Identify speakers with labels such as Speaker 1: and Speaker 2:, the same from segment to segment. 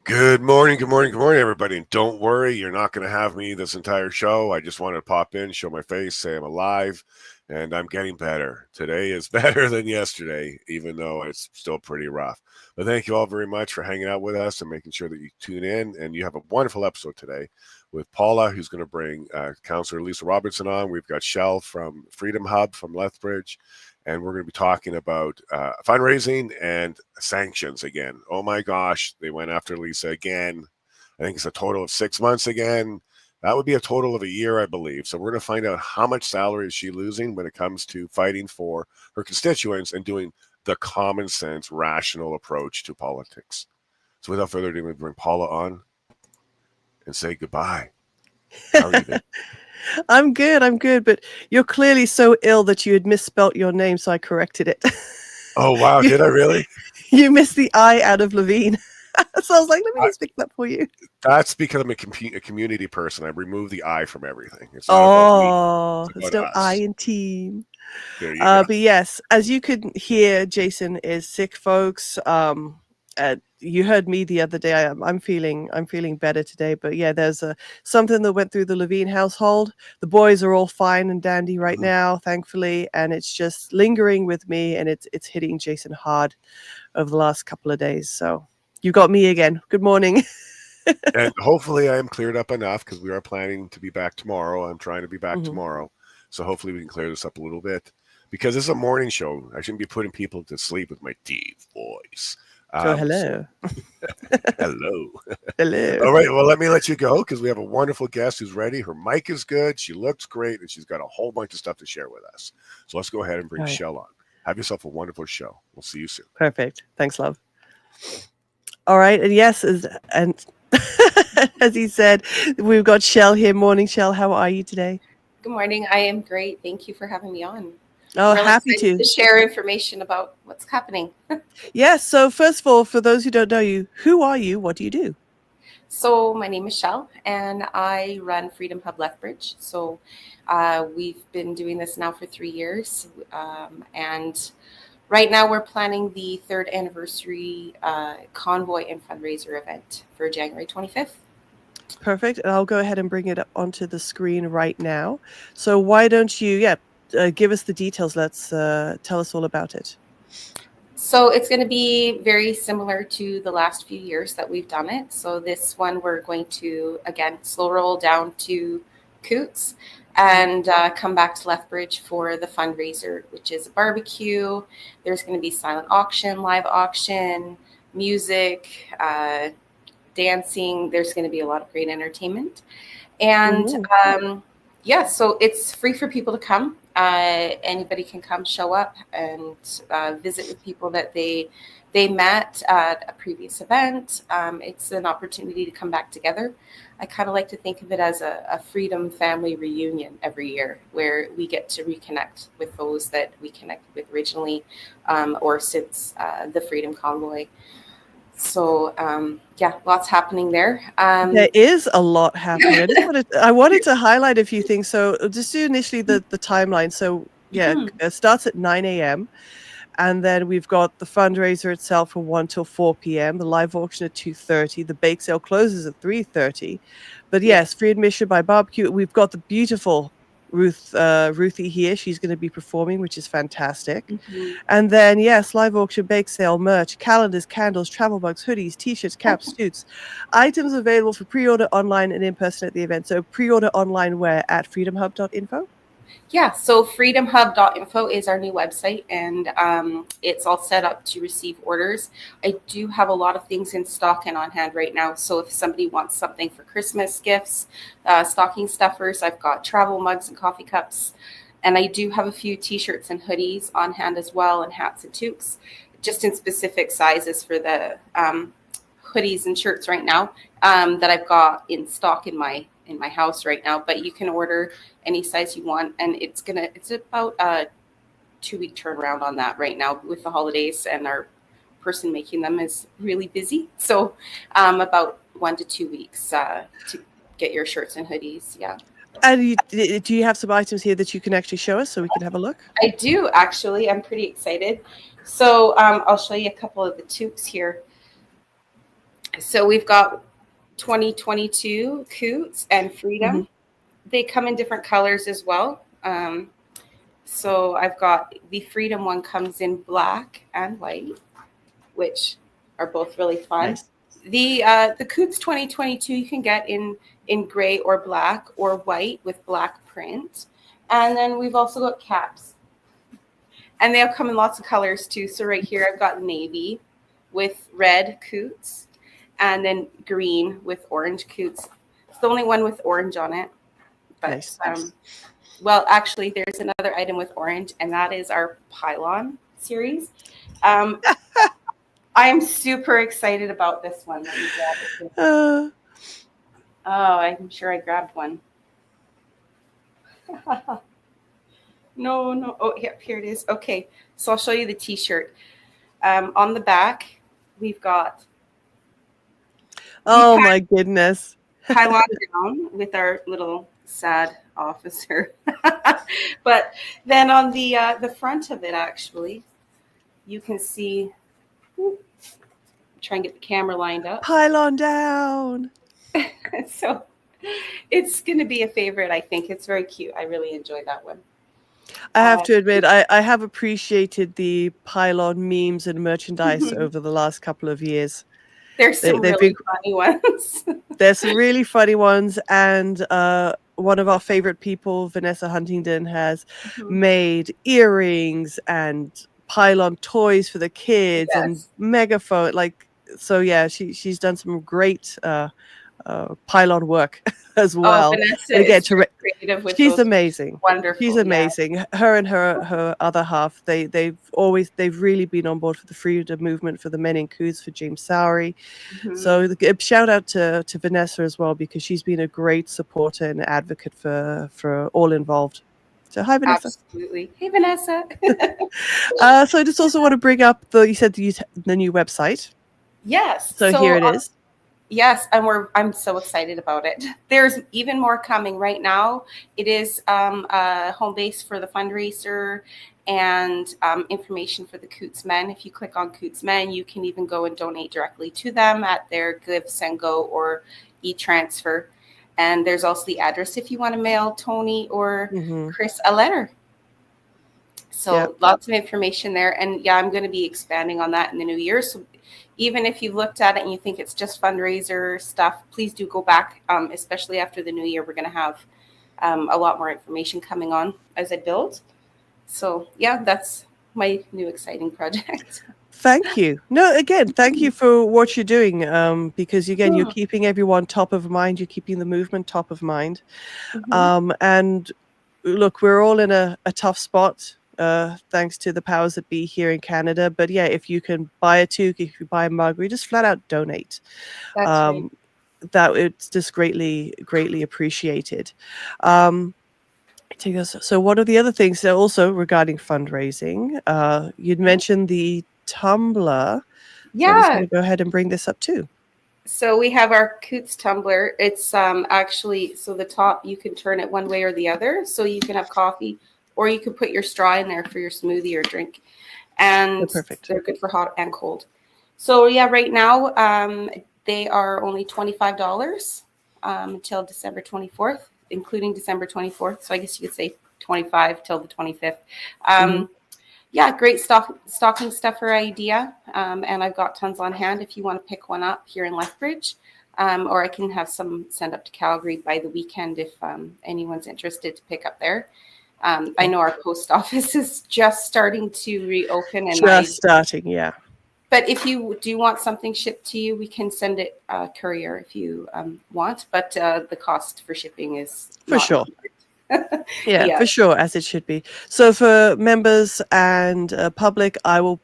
Speaker 1: Good morning, good morning, good morning, everybody. And don't worry, you're not going to have me this entire show. I just wanted to pop in, show my face, say I'm alive, and I'm getting better. Today is better than yesterday, even though it's still pretty rough. But thank you all very much for hanging out with us and making sure that you tune in. And you have a wonderful episode today with Paula, who's going to bring Councillor Lisa Robinson on. We've got Shell from Freedom Hub from Lethbridge. And we're going to be talking about fundraising and sanctions again. Oh my gosh, they went after Lisa again. I think it's a total of 6 months again. That would be a total of a year, I believe. So we're going to find out how much salary is she losing when it comes to fighting for her constituents and doing the common sense, rational approach to politics. So without further ado, we bring Paula on and say goodbye. How are you doing?
Speaker 2: I'm good, but you're clearly so ill that you had misspelt your name, so I corrected it.
Speaker 1: Oh, wow, did I really?
Speaker 2: You missed the I out of Lavigne. So I was like, let me just pick that for you.
Speaker 1: That's because I'm a community person. I remove the I from everything. It's not about me.
Speaker 2: It's no I in team.
Speaker 1: There you go.
Speaker 2: But yes, as you could hear, Jason is sick, folks. You heard me the other day. I'm feeling better today. But yeah, there's something that went through the Lavigne household. The boys are all fine and dandy right now, thankfully, and it's just lingering with me, and it's hitting Jason hard over the last couple of days. So you got me again. Good morning.
Speaker 1: And hopefully I am cleared up enough because we are planning to be back tomorrow. I'm trying to be back tomorrow. So hopefully we can clear this up a little bit because this is a morning show. I shouldn't be putting people to sleep with my deep voice.
Speaker 2: Hello.
Speaker 1: Hello.
Speaker 2: Hello.
Speaker 1: All right. Well, let me let you go because we have a wonderful guest who's ready. Her mic is good. She looks great. And she's got a whole bunch of stuff to share with us. So let's go ahead and bring Shell on. Have yourself a wonderful show. We'll see you soon.
Speaker 2: Perfect. Thanks, love. All right. And yes, and as he said, we've got Shell here. Morning, Shell. How are you today?
Speaker 3: Good morning. I am great. Thank you for having me on.
Speaker 2: Oh, happy to
Speaker 3: share information about what's happening.
Speaker 2: Yes. So first of all, for those who don't know you, who are you? What do you do?
Speaker 3: So my name is Shell, and I run Freedom Hub Lethbridge. So we've been doing this now for 3 years. And right now we're planning the 3rd anniversary convoy and fundraiser event for January 25th.
Speaker 2: Perfect. And I'll go ahead and bring it up onto the screen right now. So why don't you, give us the details. Let's tell us all about it.
Speaker 3: So it's going to be very similar to the last few years that we've done it. So this one, we're going to, again, slow roll down to Coots and come back to Lethbridge for the fundraiser, which is a barbecue. There's going to be silent auction, live auction, music, dancing. There's going to be a lot of great entertainment. And so it's free for people to come. Anybody can come, show up, and visit with people that they met at a previous event. It's an opportunity to come back together. I kind of like to think of it as a Freedom family reunion every year, where we get to reconnect with those that we connected with originally or since the Freedom Convoy. So, lots happening there.
Speaker 2: There is a lot happening. I wanted to highlight a few things. So just do initially the timeline. So, it starts at 9 a.m. And then we've got the fundraiser itself from 1 till 4 p.m., the live auction at 2:30. The bake sale closes at 3:30. But yes, free admission by barbecue. We've got the beautiful Ruthie here. She's going to be performing, which is fantastic. And then yes, live auction, bake sale, merch, calendars, candles, travel mugs, hoodies, t-shirts, caps, suits, items available for pre-order online and in person at the event. So pre-order online where? At freedomhub.info?
Speaker 3: Yeah, so freedomhub.info is our new website, and it's all set up to receive orders. I do have a lot of things in stock and on hand right now. So if somebody wants something for Christmas gifts, stocking stuffers, I've got travel mugs and coffee cups. And I do have a few t-shirts and hoodies on hand as well, and hats and toques, just in specific sizes for the hoodies and shirts right now that I've got in stock in my house right now. But you can order any size you want, and it's about a 2-week turnaround on that right now with the holidays, and our person making them is really busy. So about 1 to 2 weeks to get your shirts and hoodies. Yeah.
Speaker 2: And do you have some items here that you can actually show us so we can have a look?
Speaker 3: I do, actually. I'm pretty excited. So I'll show you a couple of the toques here. So we've got 2022 Coots and Freedom.
Speaker 2: Mm-hmm.
Speaker 3: They come in different colors as well. So I've got the Freedom one comes in black and white, which are both really fun.
Speaker 2: Nice.
Speaker 3: The Coots 2022 you can get in gray or black or white with black print. And then we've also got caps. And they'll come in lots of colors too. So right here I've got navy with red Coots and then green with orange Coots. It's the only one with orange on it. But
Speaker 2: Nice.
Speaker 3: well, actually there's another item with orange, and that is our Pylon series. I am super excited about this one. Let me grab it. Oh, I'm sure I grabbed one. No. Oh, here it is. Okay, so I'll show you the T-shirt. On the back, we've got.
Speaker 2: Oh my goodness.
Speaker 3: Pylon down with our little sad officer. But then on the front of it, actually, you can see. Try and get the camera lined up.
Speaker 2: Pylon down.
Speaker 3: So it's going to be a favorite, I think. It's very cute. I really enjoy that one.
Speaker 2: I have to admit, I have appreciated the Pylon memes and merchandise over the last couple of years.
Speaker 3: There's some really funny ones.
Speaker 2: There's some really funny ones, and one of our favorite people, Vanessa Huntington, has made earrings and Pylon toys for the kids and megaphone. So yeah, she's done some great Pylon work as well.
Speaker 3: Vanessa
Speaker 2: and again,
Speaker 3: is creative with
Speaker 2: she's
Speaker 3: those.
Speaker 2: Amazing.
Speaker 3: Wonderful.
Speaker 2: She's amazing. Yeah. Her and her other half, they've really been on board for the freedom movement for the men in Coots, for James Sowery. So shout out to Vanessa as well, because she's been a great supporter and advocate for all involved. So hi, Vanessa.
Speaker 3: Absolutely. Hey, Vanessa.
Speaker 2: So I just also want to bring up you said the new website.
Speaker 3: Yes.
Speaker 2: So here it is.
Speaker 3: Yes, and I'm so excited about it. There's even more coming right now. It is a home base for the fundraiser and information for the Coots Men. If you click on Coots Men, you can even go and donate directly to them at their Give, Send, Go, or e-transfer. And there's also the address if you want to mail Tony or Chris a letter. So lots of information there. And yeah, I'm going to be expanding on that in the new year. So even if you looked at it and you think it's just fundraiser stuff, please do go back, especially after the new year. We're going to have a lot more information coming on as I build. So yeah, that's my new exciting project.
Speaker 2: Thank you. No, again, thank you for what you're doing, because again, you're keeping everyone top of mind. You're keeping the movement top of mind. And look, we're all in a tough spot. Thanks to the powers that be here in Canada. But yeah, if you can buy a toque, if you buy a mug, we just flat out donate.
Speaker 3: That's right.
Speaker 2: That it's just greatly appreciated. So one of the other things that also regarding fundraising, you'd mentioned the Tumblr.
Speaker 3: Yeah.
Speaker 2: So I'm just going to go ahead and bring this up too.
Speaker 3: So we have our Coots Tumblr. It's actually, so the top, you can turn it one way or the other. So you can have coffee, or you can put your straw in there for your smoothie or drink. And
Speaker 2: perfect.
Speaker 3: They're good for hot and cold. So yeah, right now they are only $25 until December 24th, including December 24th. So I guess you could say 25 till the 25th. Yeah, great stocking stuffer idea. And I've got tons on hand if you want to pick one up here in Lethbridge. Or I can have some send up to Calgary by the weekend if anyone's interested to pick up there. I know our post office is just starting to reopen. And
Speaker 2: starting, yeah.
Speaker 3: But if you do want something shipped to you, we can send it courier if you want. But the cost for shipping is
Speaker 2: for sure. Yeah, for sure, as it should be. So for members and public, I will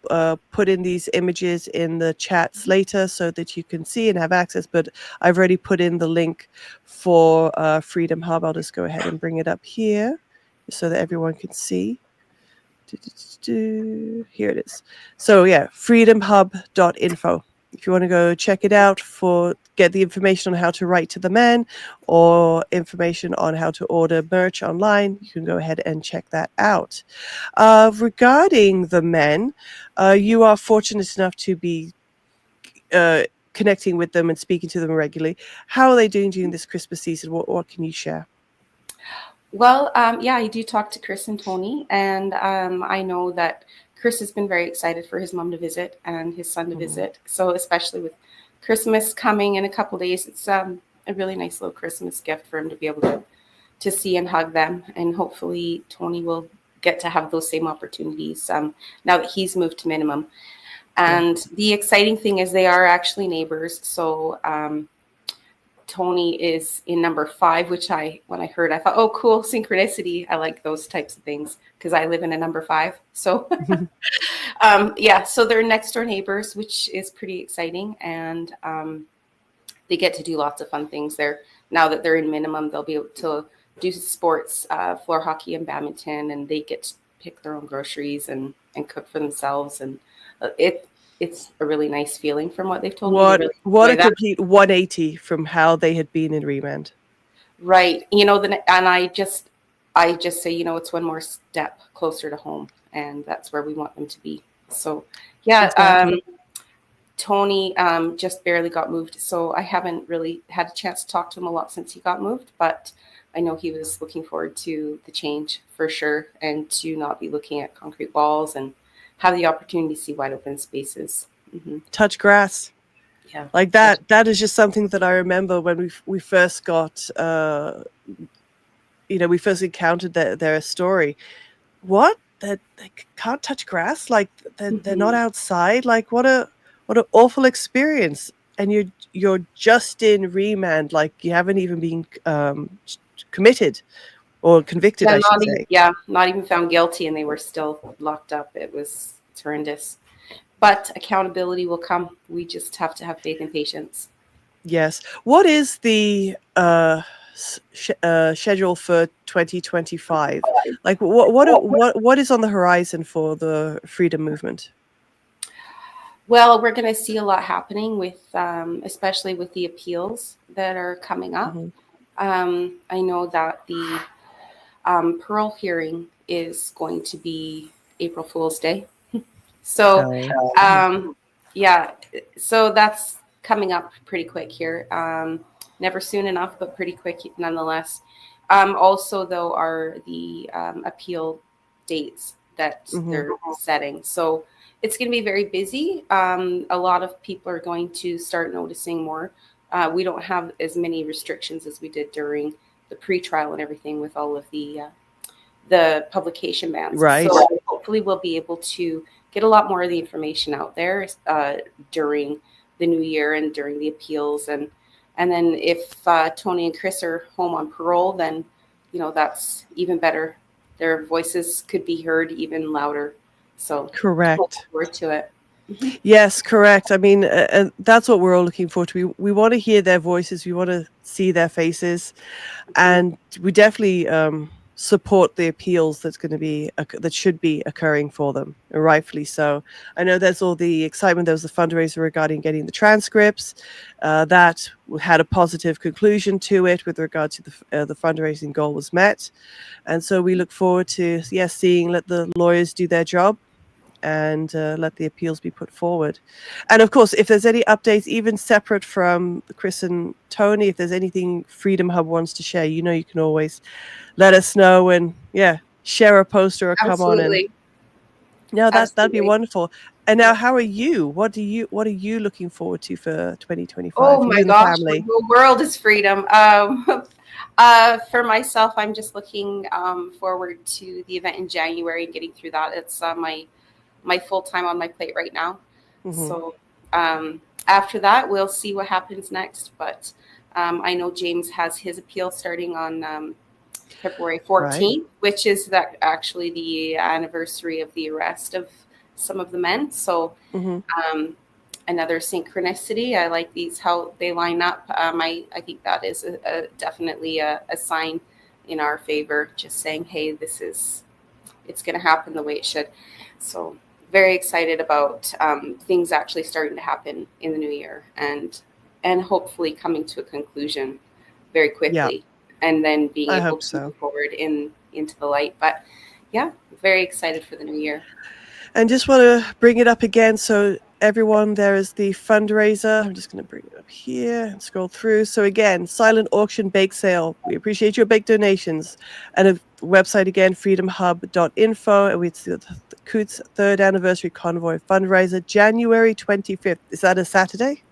Speaker 2: put in these images in the chats later so that you can see and have access. But I've already put in the link for Freedom Hub. I'll just go ahead and bring it up here so that everyone can see. Here it is. So yeah, freedomhub.info. If you want to go check it out get the information on how to write to the men or information on how to order merch online, you can go ahead and check that out. Regarding the men, you are fortunate enough to be connecting with them and speaking to them regularly. How are they doing during this Christmas season? What can you share?
Speaker 3: Well, yeah, I do talk to Chris and Tony, and I know that Chris has been very excited for his mom to visit and his son to visit. So especially with Christmas coming in a couple days, it's a really nice little Christmas gift for him to be able to see and hug them. And hopefully Tony will get to have those same opportunities now that he's moved to minimum. And the exciting thing is they are actually neighbors. So Tony is in number 5, which when I heard, I thought, oh, cool, synchronicity. I like those types of things because I live in a number 5. So so they're next door neighbors, which is pretty exciting. And they get to do lots of fun things there. Now that they're in minimum, they'll be able to do sports, floor hockey and badminton, and they get to pick their own groceries and cook for themselves. And it's a really nice feeling from what they've told me.
Speaker 2: What a complete 180 from how they had been in Remand.
Speaker 3: Right. And I just say, it's one more step closer to home, and that's where we want them to be. So, yeah, exactly. Tony just barely got moved, so I haven't really had a chance to talk to him a lot since he got moved, but I know he was looking forward to the change for sure, and to not be looking at concrete walls and have the opportunity to see wide open spaces. Mm-hmm.
Speaker 2: Touch grass.
Speaker 3: Yeah.
Speaker 2: Like that. That is just something that I remember when we first got, we first encountered their story. What? That they can't touch grass? Like they're not outside? Like what an awful experience. And you're just in Remand, like you haven't even been committed or convicted, I should say.
Speaker 3: Not even found guilty, and they were still locked up. It's horrendous. But accountability will come. We just have to have faith and patience.
Speaker 2: Yes. What is the schedule for 2025? Like what is on the horizon for the freedom movement?
Speaker 3: Well, we're going to see a lot happening with, especially with the appeals that are coming up. Mm-hmm. I know that the parole hearing is going to be April Fool's Day. So, so that's coming up pretty quick here. Never soon enough, but pretty quick nonetheless. Also, though, are the appeal dates that they're setting. So it's going to be very busy. A lot of people are going to start noticing more. We don't have as many restrictions as we did during the pre-trial and everything with all of the publication bans.
Speaker 2: Right.
Speaker 3: So hopefully we'll be able to get a lot more of the information out there during the new year and during the appeals. And then if Tony and Chris are home on parole, then, that's even better. Their voices could be heard even louder. So
Speaker 2: correct.
Speaker 3: Look forward to it.
Speaker 2: Yes, correct. I mean, that's what we're all looking forward to. We want to hear their voices. We want to see their faces, and we definitely support the appeals that should be occurring for them, and rightfully so. I know there's all the excitement. There was a fundraiser regarding getting the transcripts that had a positive conclusion to it with regard to the fundraising goal was met, and so we look forward to let the lawyers do their job and let the appeals be put forward. And of course, if there's any updates, even separate from Chris and Tony, if there's anything Freedom Hub wants to share, you can always let us know and share a post or come on and that'd be wonderful. And now, how are you? What are you looking forward to for 2025?
Speaker 3: Oh my gosh, the whole world is freedom. For myself, I'm just looking forward to the event in January and getting through that. It's my full time on my plate right now. Mm-hmm. So after that, we'll see what happens next. But I know James has his appeal starting on February 14th, right, which is actually the anniversary of the arrest of some of the men. So another synchronicity. I like these, how they line up. I think that is definitely a sign in our favor, just saying, hey, it's going to happen the way it should. So very excited about things actually starting to happen in the new year and hopefully coming to a conclusion very quickly, and then being able to move forward into the light. But very excited for the new year.
Speaker 2: And just want to bring it up again. So everyone, there is the fundraiser. I'm just going to bring it up here and scroll through. So again, silent auction bake sale. We appreciate your bake donations. And a website again, freedomhub.info. And it's the Coots 3rd Anniversary Convoy fundraiser, January 25th. Is that a Saturday?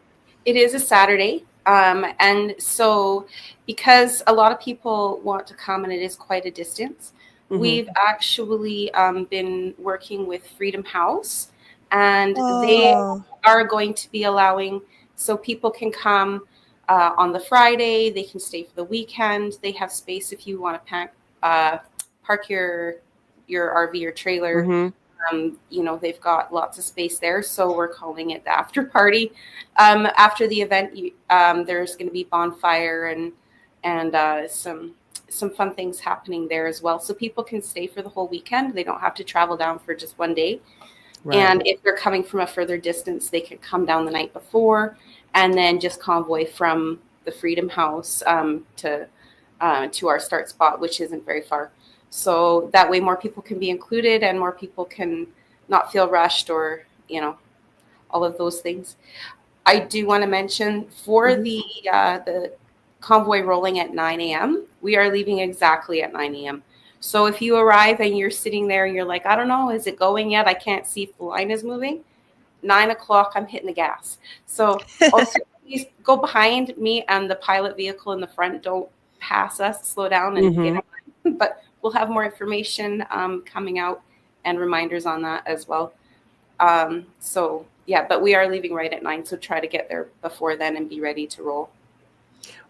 Speaker 3: It is a Saturday. And so because a lot of people want to come and it is quite a distance, we've actually been working with Freedom House, and they are going to be allowing, so people can come on the Friday, they can stay for the weekend. They have space if you want to park your RV or trailer. They've got lots of space there, so we're calling it the after party. After the event, there's going to be bonfire and some fun things happening there as well, so people can stay for the whole weekend. They don't have to travel down for just one day. Right. And if they're coming from a further distance, they can come down the night before and then just convoy from the Freedom House to our start spot, which isn't very far. So that way more people can be included and more people can not feel rushed or, all of those things. I do want to mention for the convoy rolling at 9 a.m., we are leaving exactly at 9 a.m. So if you arrive and you're sitting there and you're like, I don't know, is it going yet? I can't see if the line is moving. 9 o'clock, I'm hitting the gas. So also please go behind me and the pilot vehicle in the front. Don't pass us, slow down and get in line. But we'll have more information coming out and reminders on that as well. But we are leaving right at 9. So try to get there before then and be ready to roll.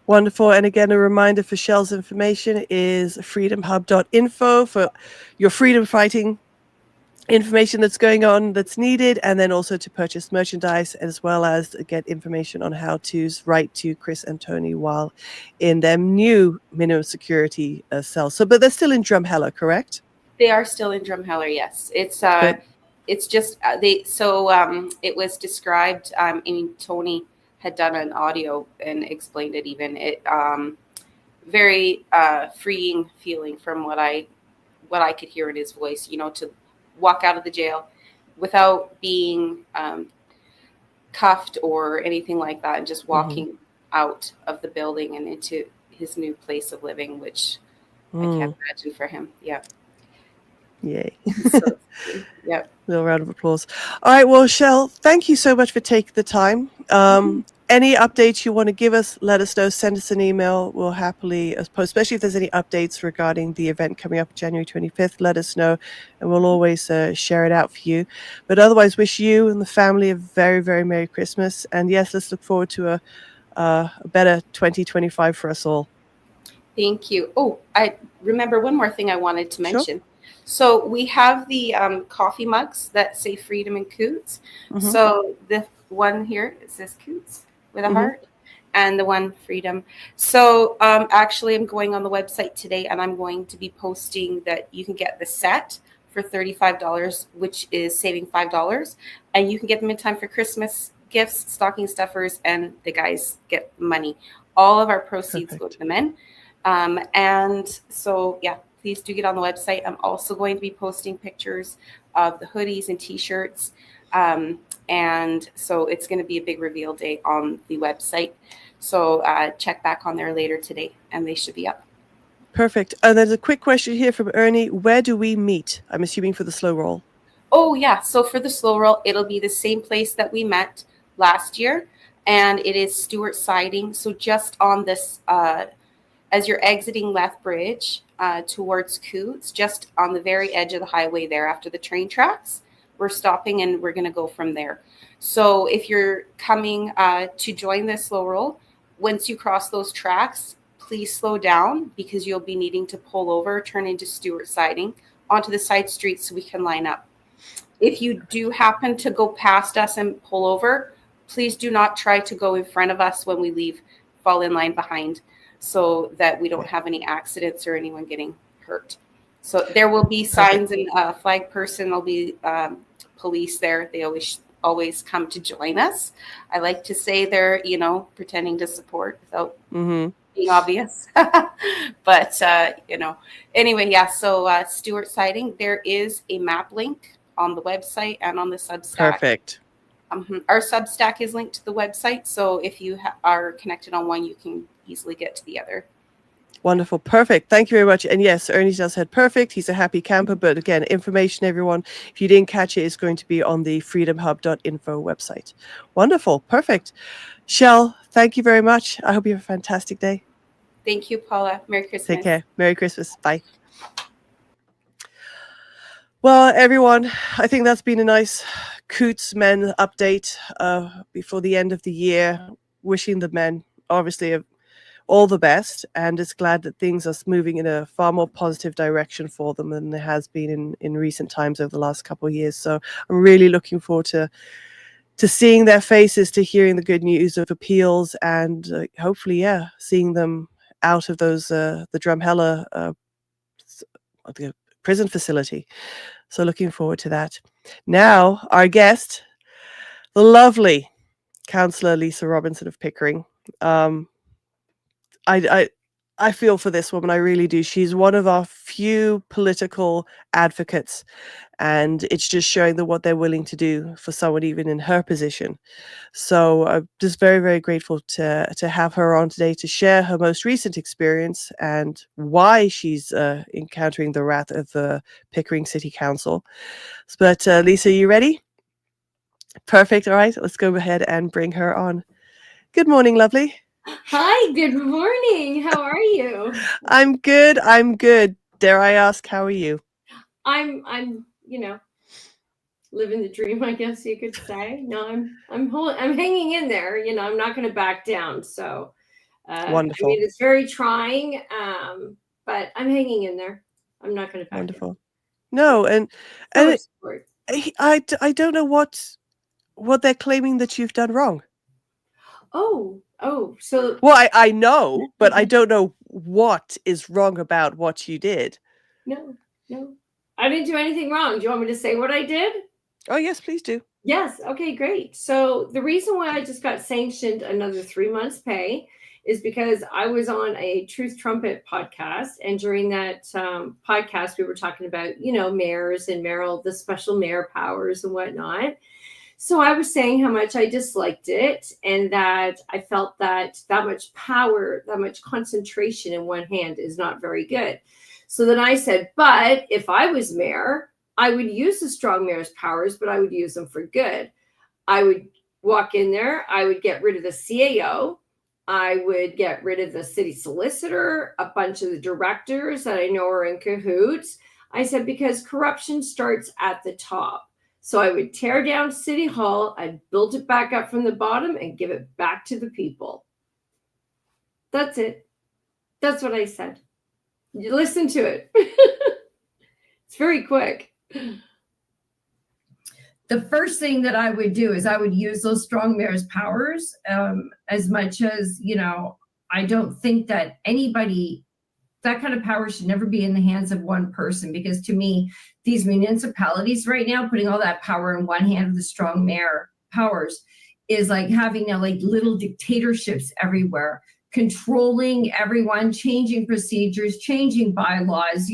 Speaker 2: Wonderful. And again, a reminder for Shell's information is freedomhub.info for your freedom fighting information that's going on that's needed, and then also to purchase merchandise as well as get information on how to write to Chris and Tony while in their new minimum security cell. So, but they're still in Drumheller, correct?
Speaker 3: They are still in Drumheller, yes. It's just it was described. Tony had done an audio and explained it even. It very freeing feeling from what I could hear in his voice, to walk out of the jail without being cuffed or anything like that, and just walking out of the building and into his new place of living, which I can't imagine for him. Yeah.
Speaker 2: Yay.
Speaker 3: Yeah.
Speaker 2: Little round of applause. All right. Well, Shell, thank you so much for taking the time. Any updates you want to give us, let us know. Send us an email. We'll happily post, especially if there's any updates regarding the event coming up January 25th, let us know, and we'll always share it out for you. But otherwise, wish you and the family a very, very Merry Christmas. And yes, let's look forward to a better 2025 for us all. Thank you. Oh, I remember one more thing I wanted to mention. Sure. So we have the coffee mugs that say Freedom and Coots. So the one here, it says Coots with a heart, and the one Freedom. So actually I'm going on the website today and I'm going to be posting that you can get the set for $35, which is saving $5. And you can get them in time for Christmas gifts, stocking stuffers, and the guys get money. All of our proceeds go to the men. And so, yeah, please do get on the website. I'm also going to be posting pictures of the hoodies and t-shirts. And so it's going to be a big reveal day on the website. So check back on there later today and they should be up. Perfect. And there's a quick question here from Ernie. Where do we meet? I'm assuming for the slow roll. Oh, yeah. So for the slow roll, it'll be the same place that we met last year. And it is Stewart Siding. So just on this, as you're exiting Lethbridge towards Coots, just on the very edge of the highway there after the train tracks, we're stopping and we're going to go from there. So if you're coming to join the slow roll, once you cross those tracks, please slow down because you'll be needing to pull over, turn into Stewart Siding onto the side streets so we can line up. If you do happen to go past us and pull over, please do not try to go in front of us when we leave. Fall in line behind so that we don't have any accidents or anyone getting hurt. So there will be signs and a flag person. There'll be police there. They always come to join us. I like to say they're, pretending to support without being obvious. But, anyway, yeah. So Stewart Siding, there is a map link on the website and on the Substack. Perfect.
Speaker 3: Our Substack is linked to the website, so if you are connected on one, you can easily get to the other.
Speaker 2: Wonderful. Perfect. Thank you very much. And yes, Ernie just said perfect. He's a happy camper. But again, information, everyone, if you didn't catch it, is going to be on the freedomhub.info website. Wonderful. Perfect. Shell, thank you very much. I hope you have a fantastic day.
Speaker 3: Thank you, Paula. Merry Christmas.
Speaker 2: Take care. Merry Christmas. Bye. Well, everyone, I think that's been a nice Coots Men update before the end of the year. Wishing the men, obviously, all the best, and it's glad that things are moving in a far more positive direction for them than there has been in recent times over the last couple of years. So I'm really looking forward to seeing their faces, to hearing the good news of appeals, and hopefully, seeing them out of those the Drumheller the prison facility. So looking forward to that. Now, our guest, the lovely Councillor Lisa Robinson of Pickering. I feel for this woman. I really do. She's one of our few political advocates, and it's just showing that what they're willing to do for someone even in her position. So I'm just very, very grateful to have her on today to share her most recent experience and why she's encountering the wrath of the Pickering City Council. But Lisa, you ready? Perfect. All right, let's go ahead and bring her on. Good morning, lovely.
Speaker 4: Hi, good morning. How are you?
Speaker 2: I'm good. I'm good. Dare I ask, how are you?
Speaker 4: I'm living the dream, I guess you could say. No, I'm hanging in there. I'm not going to back down. So,
Speaker 2: Wonderful.
Speaker 4: I mean, it's very trying, but I'm hanging in there. I'm not going to back
Speaker 2: Wonderful.
Speaker 4: down.
Speaker 2: No, and
Speaker 4: Support.
Speaker 2: I don't know what they're claiming that you've done wrong.
Speaker 4: So
Speaker 2: well, I know, but I don't know what is wrong about what you did.
Speaker 4: No, I didn't do anything wrong. Do you want me to say what I did?
Speaker 2: Oh, yes, please do.
Speaker 4: Yes. Okay, great. So the reason why I just got sanctioned another 3 months pay is because I was on a Truth Trumpet podcast. And during that podcast, we were talking about, mayors and the special mayor powers and whatnot. So I was saying how much I disliked it and that I felt that much power, that much concentration in one hand is not very good. So then I said, but if I was mayor, I would use the strong mayor's powers, but I would use them for good. I would walk in there. I would get rid of the CAO. I would get rid of the city solicitor, a bunch of the directors that I know are in cahoots. I said, because corruption starts at the top. So I would tear down City Hall, I'd build it back up from the bottom and give it back to the people. That's it. That's what I said. You listen to it. It's very quick. The first thing that I would do is I would use those strong mayor's powers as much as, I don't think that anybody, that kind of power should never be in the hands of one person, because to me, these municipalities right now, putting all that power in one hand of the strong mayor powers is like having like little dictatorships everywhere, controlling everyone, changing procedures, changing bylaws,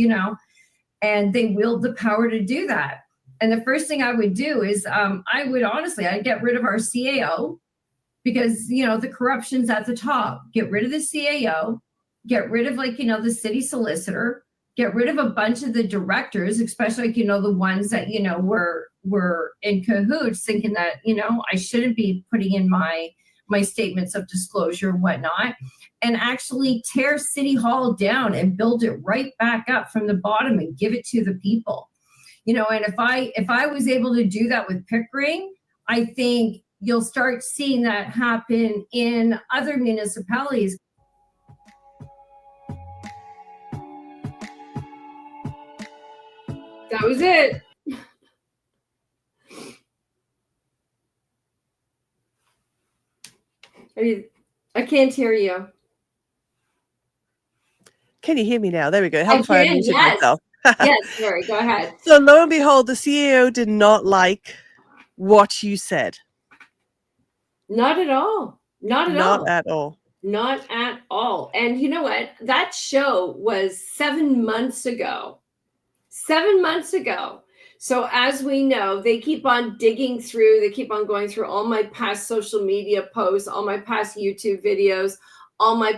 Speaker 4: and they wield the power to do that. And the first thing I would do is I'd get rid of our CAO because, the corruption's at the top. Get rid of the CAO. Get rid of the city solicitor, get rid of a bunch of the directors, especially, the ones that, were in cahoots thinking that, I shouldn't be putting in my statements of disclosure and whatnot, and actually tear City Hall down and build it right back up from the bottom and give it to the people. And if I was able to do that with Pickering, I think you'll start seeing that happen in other municipalities. That was it. I can't hear you.
Speaker 2: Can you hear me now? There we go. Help if I unmuted myself.
Speaker 4: Yes, sorry, go ahead.
Speaker 2: So lo and behold, the CAO did not like what you said.
Speaker 4: Not at all. Not at all.
Speaker 2: Not at all.
Speaker 4: Not at all. And you know what? That show was 7 months ago. 7 months ago. So as we know, they keep on digging through, they keep on going through all my past social media posts, all my past YouTube videos, all my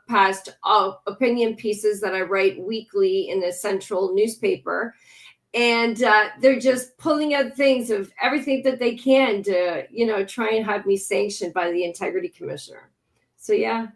Speaker 4: past opinion pieces that I write weekly in the central newspaper. And they're just pulling out things of everything that they can to, try and have me sanctioned by the integrity commissioner. So, yeah.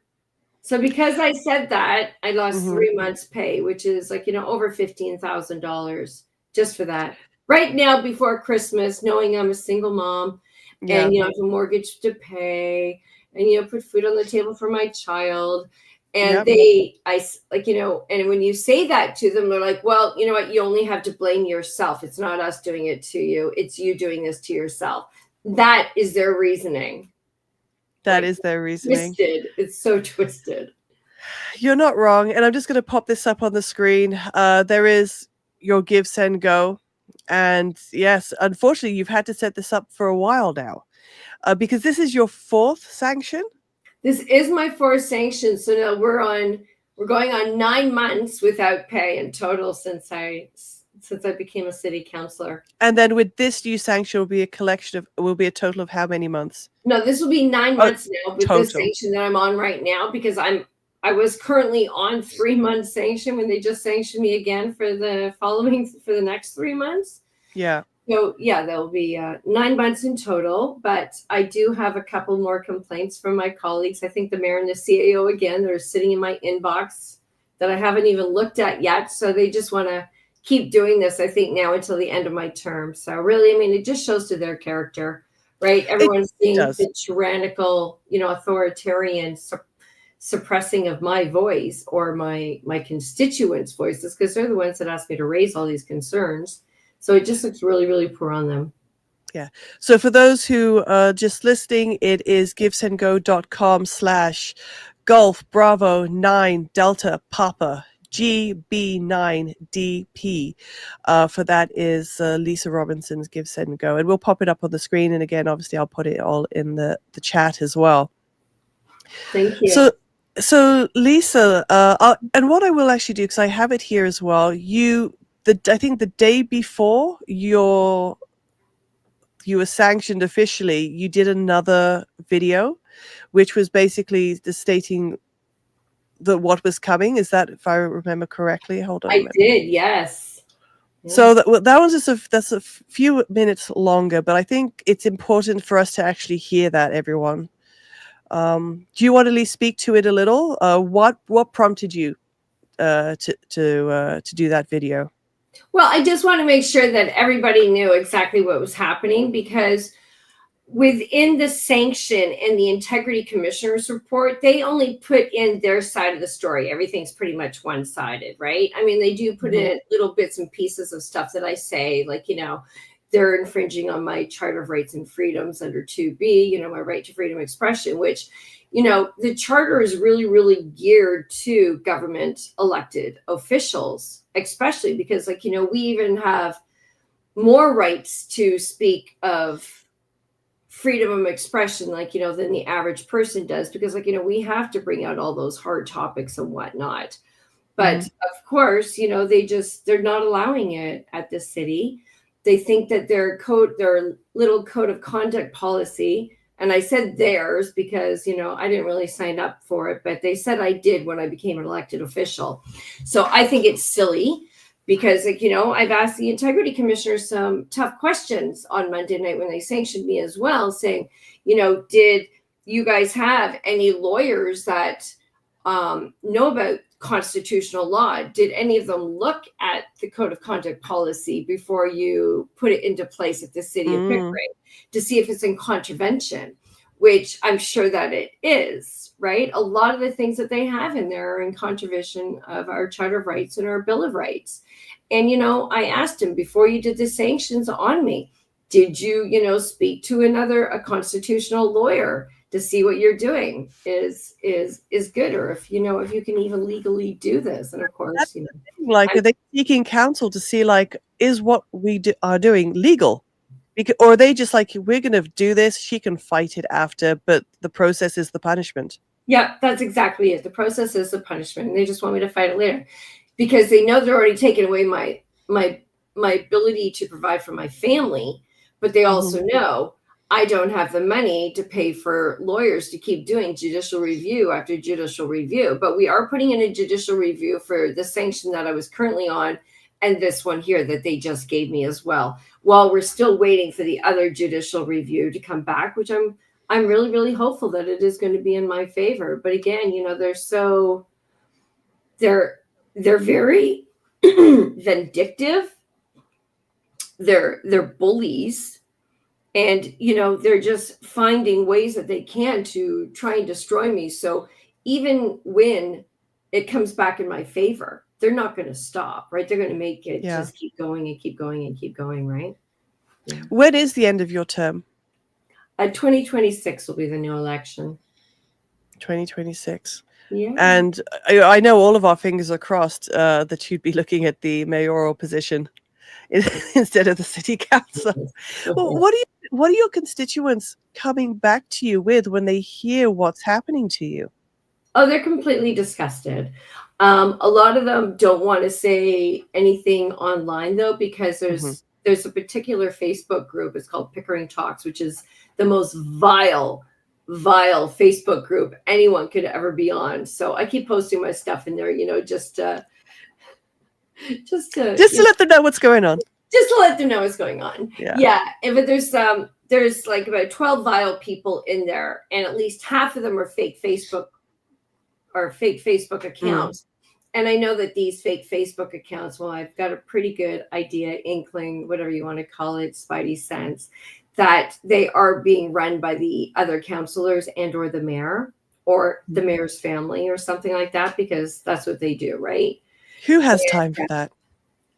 Speaker 4: So because I said that, I lost 3 months pay, which is over $15,000 just for that. Right now, before Christmas, knowing I'm a single mom and, I have a mortgage to pay and, put food on the table for my child. And and when you say that to them, they're like, well, you know what? You only have to blame yourself. It's not us doing it to you. It's you doing this to yourself. That is their reasoning.
Speaker 2: That is their reasoning.
Speaker 4: Twisted. It's so twisted.
Speaker 2: You're not wrong. And I'm just going to pop this up on the screen. There is your Give, Send, Go. And yes, unfortunately, you've had to set this up for a while now because this is your 4th sanction.
Speaker 4: This is my 4th sanction. So now we're going on 9 months without pay in total since I became a city councillor.
Speaker 2: And then with this new sanction will be a total of how many months?
Speaker 4: No, this will be 9 months now with
Speaker 2: total.
Speaker 4: this sanction that I'm on right now, because I was currently on 3 months sanction when they just sanctioned me again for the next 3 months.
Speaker 2: Yeah.
Speaker 4: So yeah, there'll be 9 months in total, but I do have a couple more complaints from my colleagues. I think the mayor and the CAO, again, they're sitting in my inbox that I haven't even looked at yet. So they just want to keep doing this, I think, now until the end of my term. So really, I mean, it just shows to their character, right? Everyone's seeing the tyrannical, authoritarian suppressing of my voice or my constituents' voices, because they're the ones that asked me to raise all these concerns. So it just looks really, really poor on them.
Speaker 2: Yeah. So for those who are just listening, it is givesendgo.com/Golf Bravo 9 Delta Papa GB9DP. For that is Lisa Robinson's Give, Send, Go. And we'll pop it up on the screen. And again, obviously, I'll put it all in the chat as well.
Speaker 4: Thank you.
Speaker 2: So Lisa, and what I will actually do, because I have it here as well, I think the day before you were sanctioned officially, you did another video, which was basically stating that what was coming. Is that, if I remember correctly? Hold on.
Speaker 4: I did, yes.
Speaker 2: So that was that's a few minutes longer, but I think it's important for us to actually hear that, everyone. Do you want to at least speak to it a little? What prompted you to do that video?
Speaker 4: Well, I just want to make sure that everybody knew exactly what was happening, because within the sanction and the integrity commissioner's report, they only put in their side of the story. Everything's pretty much one-sided, right? I mean, they do put in little bits and pieces of stuff that I say, like, they're infringing on my Charter of Rights and Freedoms under 2B, my right to freedom of expression, which, the charter is really, really geared to government elected officials, especially because, we even have more rights to speak of freedom of expression, than the average person does, because, we have to bring out all those hard topics and whatnot. But of course, they're not allowing it at the city. They think that their little code of conduct policy, and I said theirs because, I didn't really sign up for it, but they said I did when I became an elected official. So I think it's silly because, I've asked the integrity commissioner some tough questions on Monday night when they sanctioned me as well, saying, did you guys have any lawyers that know about constitutional law? Did any of them look at the code of conduct policy before you put it into place at the city of Pickering to see if it's in contravention, which I'm sure that it is, right? A lot of the things that they have in there are in contravention of our Charter of Rights and our Bill of Rights. And, I asked him, before you did the sanctions on me, did you, speak to a constitutional lawyer to see what you're doing is good, or if you can even legally do this? And of course,
Speaker 2: are they seeking counsel to see is what we are doing legal? Or are they just we're going to do this, she can fight it after, but the process is the punishment?
Speaker 4: Yeah, that's exactly it. The process is the punishment, and they just want me to fight it later because they know they're already taking away my my ability to provide for my family, but they also know I don't have the money to pay for lawyers to keep doing judicial review after judicial review. But we are putting in a judicial review for the sanction that I was currently on and this one here that they just gave me as well, while we're still waiting for the other judicial review to come back, which I'm really, really hopeful that it is going to be in my favor. But again, you know, they're very vindictive. They're bullies. And, you know, they're just finding ways that they can to try and destroy me. So even when it comes back in my favor, they're not going to stop, right? They're going to make it just keep going and keep going and keep going, right? Yeah.
Speaker 2: When is the end of your term?
Speaker 4: 2026 will be the new election.
Speaker 2: 2026.
Speaker 4: Yeah.
Speaker 2: And I know all of our fingers are crossed that you'd be looking at the mayoral position instead of the city council. Well, what are your constituents coming back to you with when they hear what's happening to you?
Speaker 4: Oh, they're completely disgusted. A lot of them don't want to say anything online though, because there's a particular Facebook group. It's called Pickering Talks, which is the most vile Facebook group anyone could ever be on. So I keep posting my stuff in there, you know, just to
Speaker 2: let them know what's going on.
Speaker 4: Just to let them know what's going on.
Speaker 2: Yeah.
Speaker 4: But there's like about 12 vile people in there, and at least half of them are fake Facebook accounts. And I know that these fake Facebook accounts, well, I've got a pretty good idea, inkling, whatever you want to call it, spidey sense, that they are being run by the other councillors and or the mayor or the mayor's family or something like that, because that's what they do, right?
Speaker 2: Who has time for that?